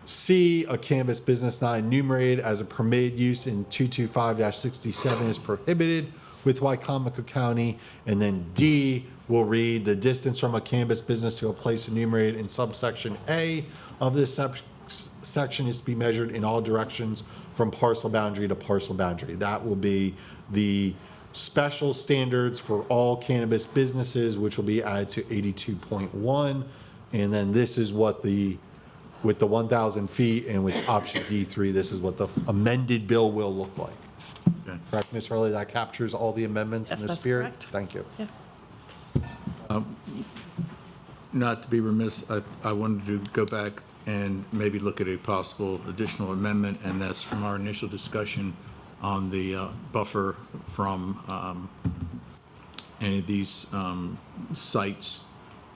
C, a cannabis business not enumerated as a permitted use in 225-67 is prohibited with Wicomico County. And then D will read, the distance from a cannabis business to a place enumerated in subsection A of this section is to be measured in all directions from parcel boundary to parcel boundary. That will be the special standards for all cannabis businesses, which will be added to 82.1. And then this is what with the 1,000 feet and with option D3, this is what the amended bill will look like. Okay. Correct, Ms. Hurley? That captures all the amendments in Yes, the that's spirit? correct. Thank you. Yeah. Not to be remiss, I wanted to go back and maybe look at a possible additional amendment, and that's from our initial discussion on the buffer from any of these sites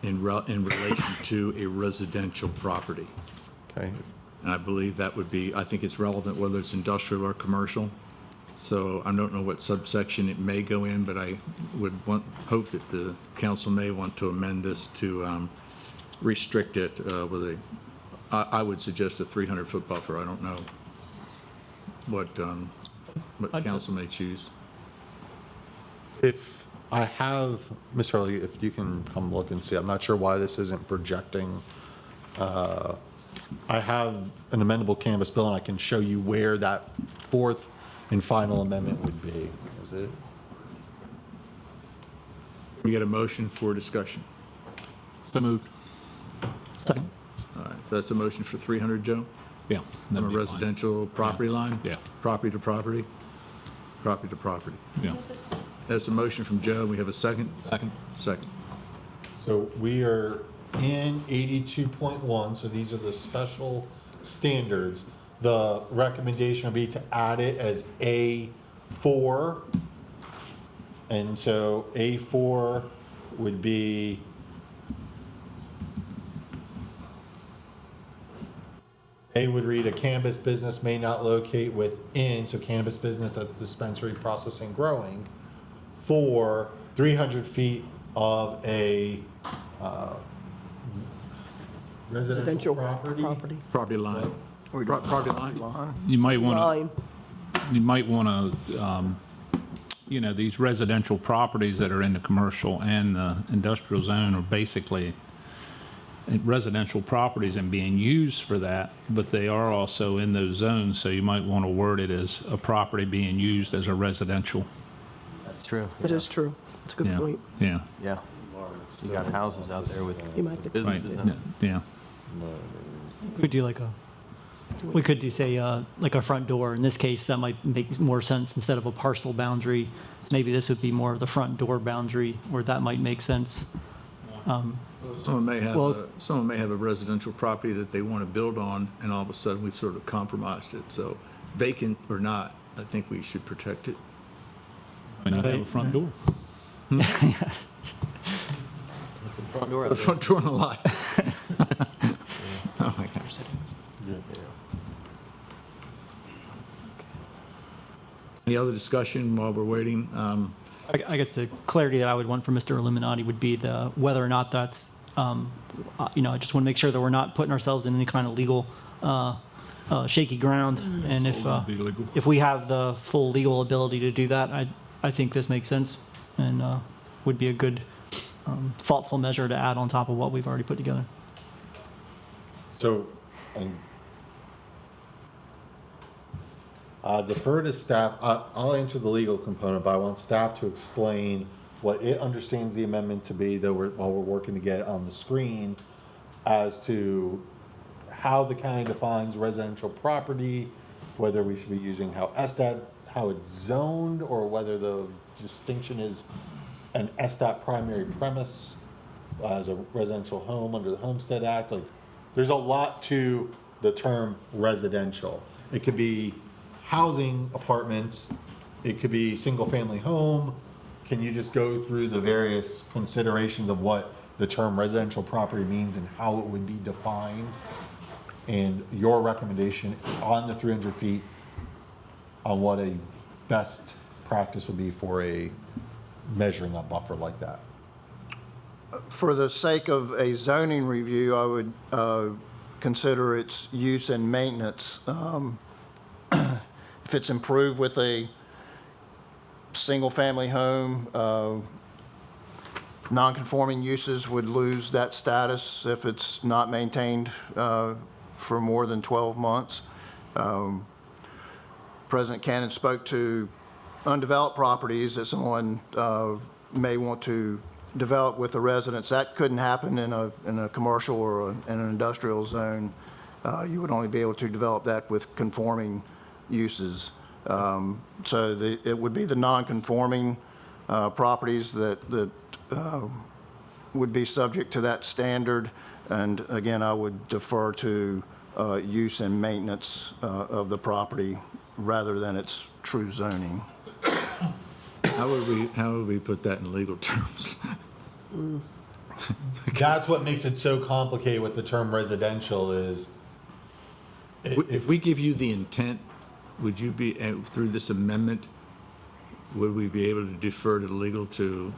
in relation to a residential property. Okay. And I believe that would be, I think it's relevant whether it's industrial or commercial. So I don't know what subsection it may go in, but I would hope that the council may want to amend this to restrict it with I would suggest a 300-foot buffer. I don't know what council may choose. If I have, Ms. Hurley, if you can come look and see, I'm not sure why this isn't projecting. I have an amendable cannabis bill, and I can show you where that fourth and final amendment would be. Is it? We get a motion for discussion. So moved. Second. All right, so that's a motion for 300, Joe? Yeah. On that'd a be fine. residential property line? Yeah. Property to property? Property to property. Yeah. That's a motion from Joe. We have a second? Second. Second. So we are in 82.1, so these are the special standards. The recommendation would be to add it as A4. And so A4 would be A would read, a cannabis business may not locate within, so cannabis business, that's dispensary, processing, growing, for 300 feet of a residential property. Property line. Property line? You might want Line. to, these residential properties that are in the commercial and the industrial zone are basically residential properties and being used for that, but they are also in those zones, so you might want to word it as a property being used as a residential. That's true. It is true. It's a good Yeah, point. yeah, Yeah. You got houses out there with You might have to- right, businesses in it. yeah. We could do, say, like a front door. In this case, that might make more sense instead of a parcel boundary. Maybe this would be more of the front door boundary, where that might make sense. Someone may have, Well- someone may have a residential property that they want to build on, and all of a sudden we've sort of compromised it. So vacant or not, I think we should protect it. Why not have a front door? Front door. The front door on the lot. Oh, my gosh. Any other discussion while we're waiting? I guess the clarity that I would want from Mr. Illuminati would be whether or not that's, I just want to make sure that we're not putting ourselves in any kind of legal shaky ground. And if we have the full legal ability to do that, I think this makes sense and would be a good thoughtful measure to add on top of what we've already put together. So, defer to staff. I'll answer the legal component, but I want staff to explain what it understands the amendment to be, while we're working to get it on the screen, as to how the county defines residential property, whether we should be using how it's zoned, or whether the distinction is an SDOT primary premise as a residential home under the Homestead Act. Like, there's a lot to the term residential. It could be housing apartments, it could be single-family home. Can you just go through the various considerations of what the term residential property means and how it would be defined? And your recommendation on the 300 feet on what a best practice would be for measuring a buffer like that? For the sake of a zoning review, I would consider its use and maintenance. If it's improved with a single-family home, non-conforming uses would lose that status if it's not maintained for more than 12 months. President Cannon spoke to undeveloped properties that someone may want to develop with the residents. That couldn't happen in a commercial or in an industrial zone. You would only be able to develop that with conforming uses. So it would be the non-conforming properties that would be subject to that standard. And again, I would defer to use and maintenance of the property rather than its true zoning. How would we put that in legal terms? That's what makes it so complicated with the term residential is. If we give you the intent, would you be, through this amendment, would we be able to defer to the legal to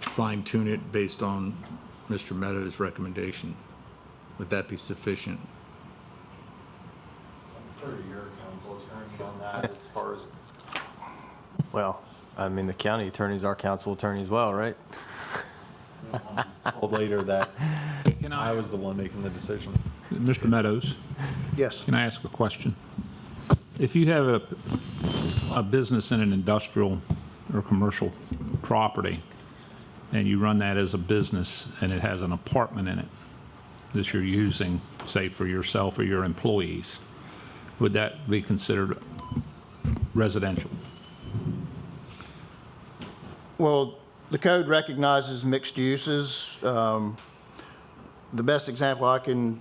fine tune it based on Mr. Meadows' recommendation? Would that be sufficient? For your council attorney on that as far as. Well, I mean, the county attorney's our council attorney as well, right? Told later that Can I was the one making the decision. Mr. Meadows, Yes. can I ask a question? If you have a business in an industrial or commercial property, and you run that as a business, and it has an apartment in it that you're using, say, for yourself or your employees, would that be considered residential? Well, the code recognizes mixed uses. The best example I can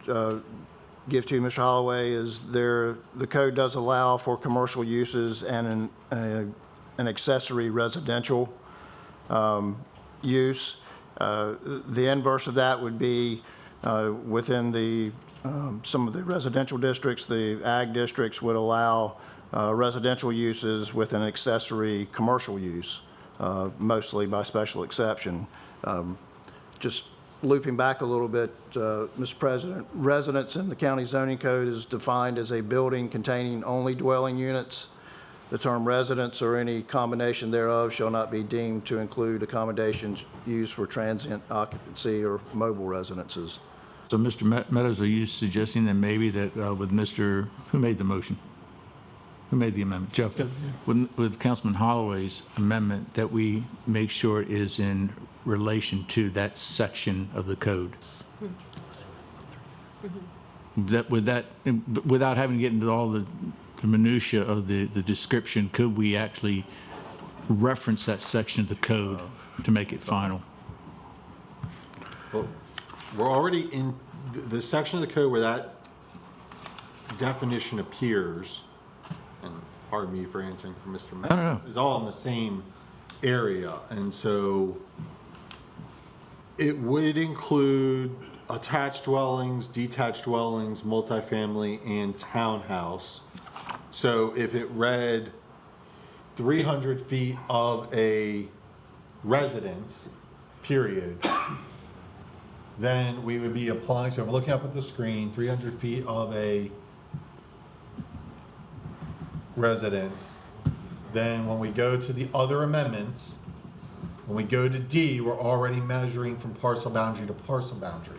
give to you, Mr. Holloway, is the code does allow for commercial uses and an accessory residential use. The inverse of that would be within some of the residential districts, the ag districts would allow residential uses with an accessory commercial use, mostly by special exception. Just looping back a little bit, Mr. President, residence in the county zoning code is defined as a building containing only dwelling units. The term residence or any combination thereof shall not be deemed to include accommodations used for transient occupancy or mobile residences. So, Mr. Meadows, are you suggesting that maybe that with Mr., who made the motion? Who made the amendment? Joe? With Councilman Holloway's amendment, that we make sure it is in relation to that section of the code? Without having to get into all the minutia of the description, could we actually reference that section of the code to make it final? Well, we're already in the section of the code where that definition appears, and pardon me for answering for Mr. Meadows, No. is all in the same area. And so it would include attached dwellings, detached dwellings, multifamily, and townhouse. So if it read 300 feet of a residence, period, then we would be applying, so if we're looking up at the screen, 300 feet of a residence, then when we go to the other amendments, when we go to D, we're already measuring from parcel boundary to parcel boundary.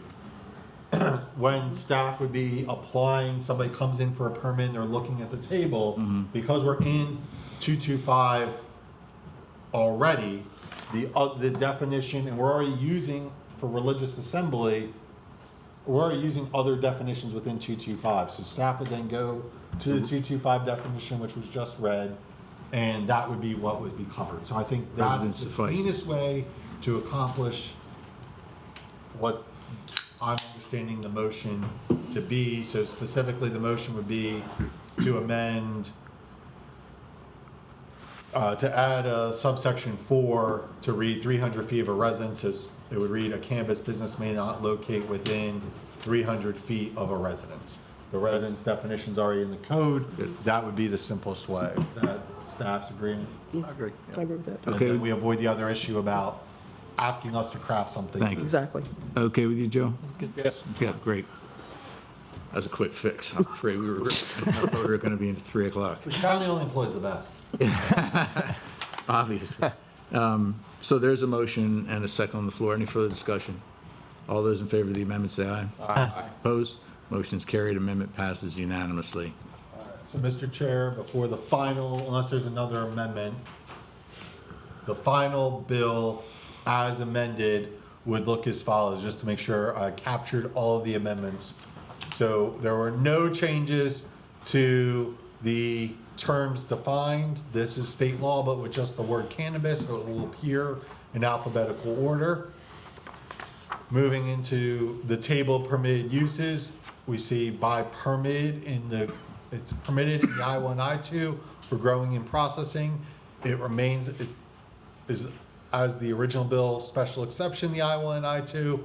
When staff would be applying, somebody comes in for a permit, and they're looking at the table, because we're in 225 already, the definition, and we're already using, for religious assembly, we're already using other definitions within 225. So staff would then go to the 225 definition, which was just read, and that would be what would be covered. So I think that's the suffices. cleanest way to accomplish what I'm understanding the motion to be. So specifically, the motion would be to amend, to add a subsection 4 to read 300 feet of a residence. It would read, a cannabis business may not locate within 300 feet of a residence. The residence definition's already in the code. That would be the simplest way. Is that staff's agreement? I agree. I agree with that. And Okay. then we avoid the other issue about asking us to craft something. Thank you. Exactly. Okay with you, Joe? Yes. Yeah, great. That was a quick fix. I'm afraid I thought we were going to be into 3 o'clock. The county only employs the best. Obviously. So there's a motion and a second on the floor. Any further discussion? All those in favor of the amendment say aye. Aye. Opposed? Motion's carried. Amendment passes unanimously. So, Mr. Chair, before the final, unless there's another amendment, the final bill as amended would look as follows, just to make sure I captured all of the amendments. So there were no changes to the terms defined. This is state law, but with just the word cannabis, so it will appear in alphabetical order. Moving into the table of permitted uses, we see by permit it's permitted in the I-1, I-2 for growing and processing. It remains, it is as the original bill, special exception, the I-1, I-2,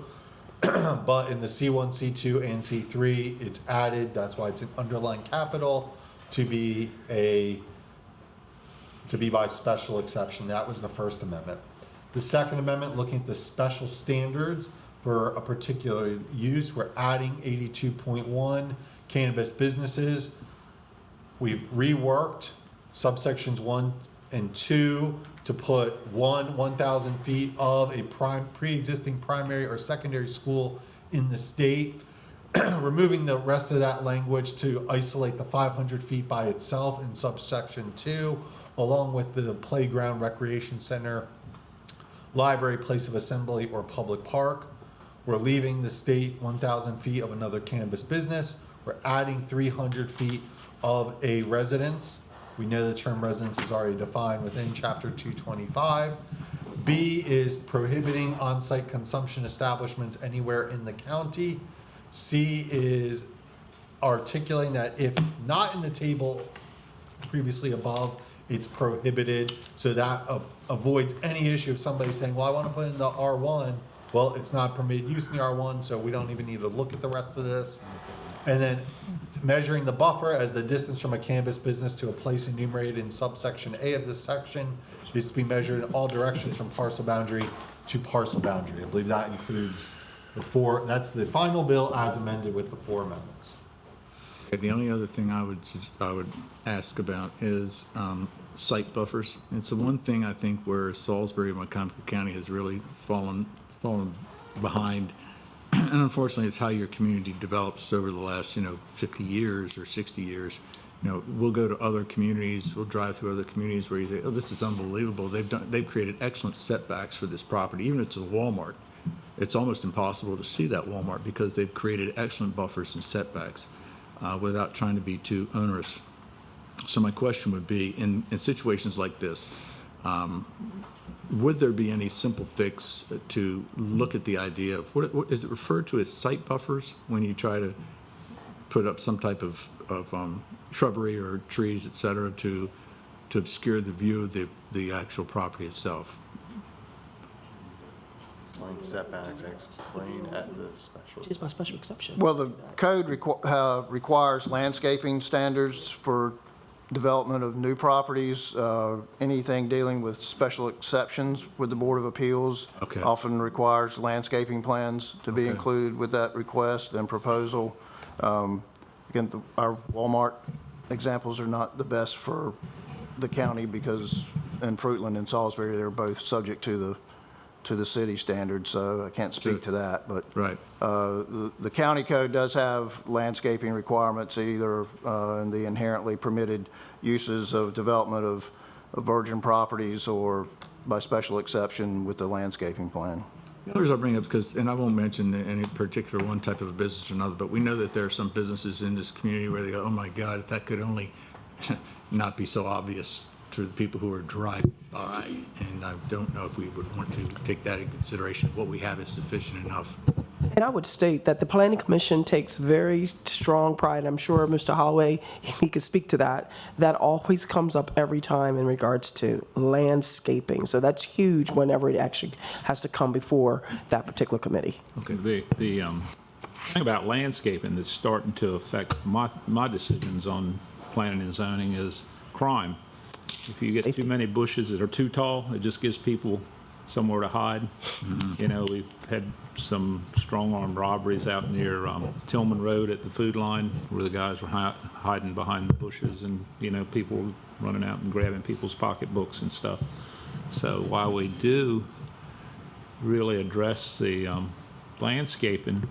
but in the C1, C2, and C3, it's added, that's why it's an underlying capital, to be by special exception. That was the First Amendment. The Second Amendment, looking at the special standards for a particular use, we're adding 82.1 cannabis businesses. We've reworked subsections 1 and 2 to put 1,000 feet of a pre-existing primary or secondary school in the state, removing the rest of that language to isolate the 500 feet by itself in subsection 2, along with the playground, recreation center, library, place of assembly, or public park. We're leaving the state 1,000 feet of another cannabis business. We're adding 300 feet of a residence. We know the term residence is already defined within Chapter 225. B is prohibiting on-site consumption establishments anywhere in the county. C is articulating that if it's not in the table previously above, it's prohibited. So that avoids any issue of somebody saying, well, I want to put in the R1. Well, it's not permitted use in the R1, so we don't even need to look at the rest of this. And then measuring the buffer as the distance from a cannabis business to a place enumerated in subsection A of this section is to be measured in all directions from parcel boundary to parcel boundary. I believe that includes the four, that's the final bill as amended with the 4 amendments. The only other thing I would ask about is site buffers. It's the one thing I think where Salisbury and Wicomico County has really fallen behind. And unfortunately, it's how your community develops over the last, 50 years or 60 years. We'll go to other communities, we'll drive through other communities where you say, oh, this is unbelievable. They've created excellent setbacks for this property. Even if it's a Walmart, it's almost impossible to see that Walmart because they've created excellent buffers and setbacks without trying to be too onerous. So my question would be, in situations like this, would there be any simple fix to look at the idea of, what is it referred to as site buffers when you try to put up some type of shrubbery or trees, et cetera, to obscure the view of the actual property itself? Setbacks explained at the special. It's by special exception. Well, the code requires landscaping standards for development of new properties. Anything dealing with special exceptions with the Board of Appeals Okay. often requires landscaping plans to be Okay. included with that request and proposal. Again, our Walmart examples are not the best for the county because in Fruitland and Salisbury, they're both subject to the city standards, so I can't speak to that. But Right. the county code does have landscaping requirements, either in the inherently permitted uses of development of virgin properties or by special exception with the landscaping plan. The other reason I bring up is because, and I won't mention any particular one type of a business or another, but we know that there are some businesses in this community where they go, oh my God, if that could only not be so obvious to the people who are driving by. And I don't know if we would want to take that into consideration. What we have is sufficient enough. And I would state that the Planning Commission takes very strong pride, I'm sure Mr. Holloway, he could speak to that, that always comes up every time in regards to landscaping. So that's huge whenever it actually has to come before that particular committee. Okay. The thing about landscaping that's starting to affect my decisions on planning and zoning is crime. If you get too many bushes that are too tall, it just gives people somewhere to hide. You know, we've had some strong-arm robberies out near Tillman Road at the food line where the guys were hiding behind the bushes and, you know, people were running out and grabbing people's pocketbooks and stuff. So while we do really address the landscaping,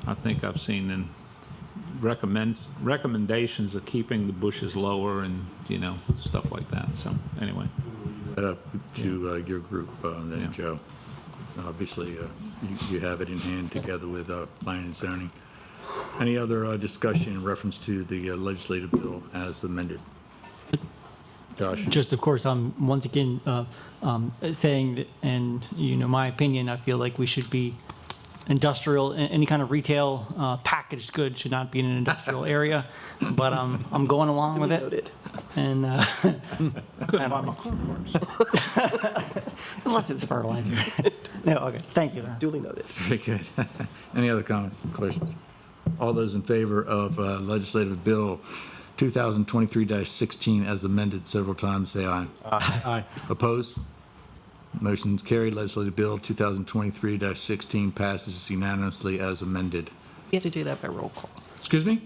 I think I've seen in recommendations of keeping the bushes lower and, you know, stuff like that. So anyway. Up to your group, then, Yeah. Joe. Obviously, you have it in hand together with planning and zoning. Any other discussion in reference to the legislative bill as amended? Josh? Just, of course, I'm once again saying that, and you know, my opinion, I feel like we should be industrial, any kind of retail packaged goods should not be in an industrial area, but I'm going along with it. Noted. And Couldn't buy my car parts. unless it's fertilizer. No, okay, thank you. Duly noted. Very good. Any other comments, questions? All those in favor of legislative bill 2023-16 as amended several times, say aye. Aye. Opposed? Motion's carried. Legislative bill 2023-16 passes unanimously as amended. You have to do that by roll call. Excuse me?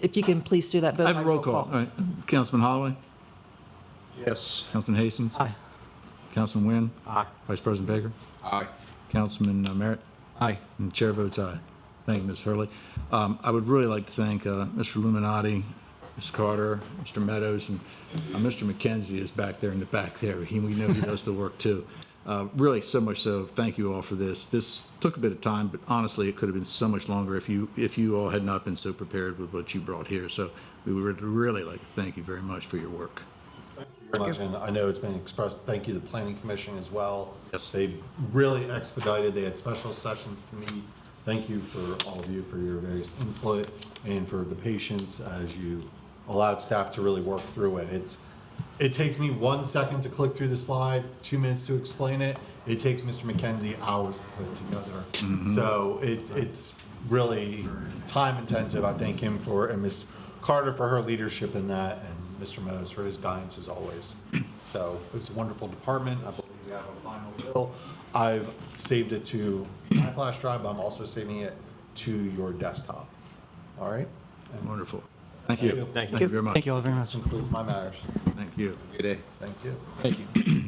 If you can please do that vote I by have a roll call. All right. Councilman Holloway? Yes. Councilman Hastings? Aye. Councilman Wynn? Aye. Vice President Baker? Aye. Councilman Merritt? Aye. And the chair votes aye. Thank you, Ms. Hurley. I would really like to thank Mr. Illuminati, Ms. Carter, Mr. Meadows, and Mr. McKenzie is back there in the back there. We know he does the work too. Really, so much so, thank you all for this. This took a bit of time, but honestly, it could have been so much longer if you all had not been so prepared with what you brought here. So we would really like to thank you very much for your work. Very much, and I know it's been expressed, thank you to the Planning Commission as well. Yes. They really expedited, they had special sessions to meet. Thank you for all of you for your various input and for the patience as you allowed staff to really work through it. It takes me 1 second to click through the slide, 2 minutes to explain it. It takes Mr. McKenzie hours to put it together. So it's really time intensive. I thank him and Ms. Carter for her leadership in that, and Mr. Meadows for his guidance as always. So it's a wonderful department. I believe we have a final bill. I've saved it to my flash drive, but I'm also saving it to your desktop. All right? And Wonderful. Thank you. Thank you. Thank you very much. Thank you all very much. that concludes my matters. Thank you. Good day. Thank you. Thank you.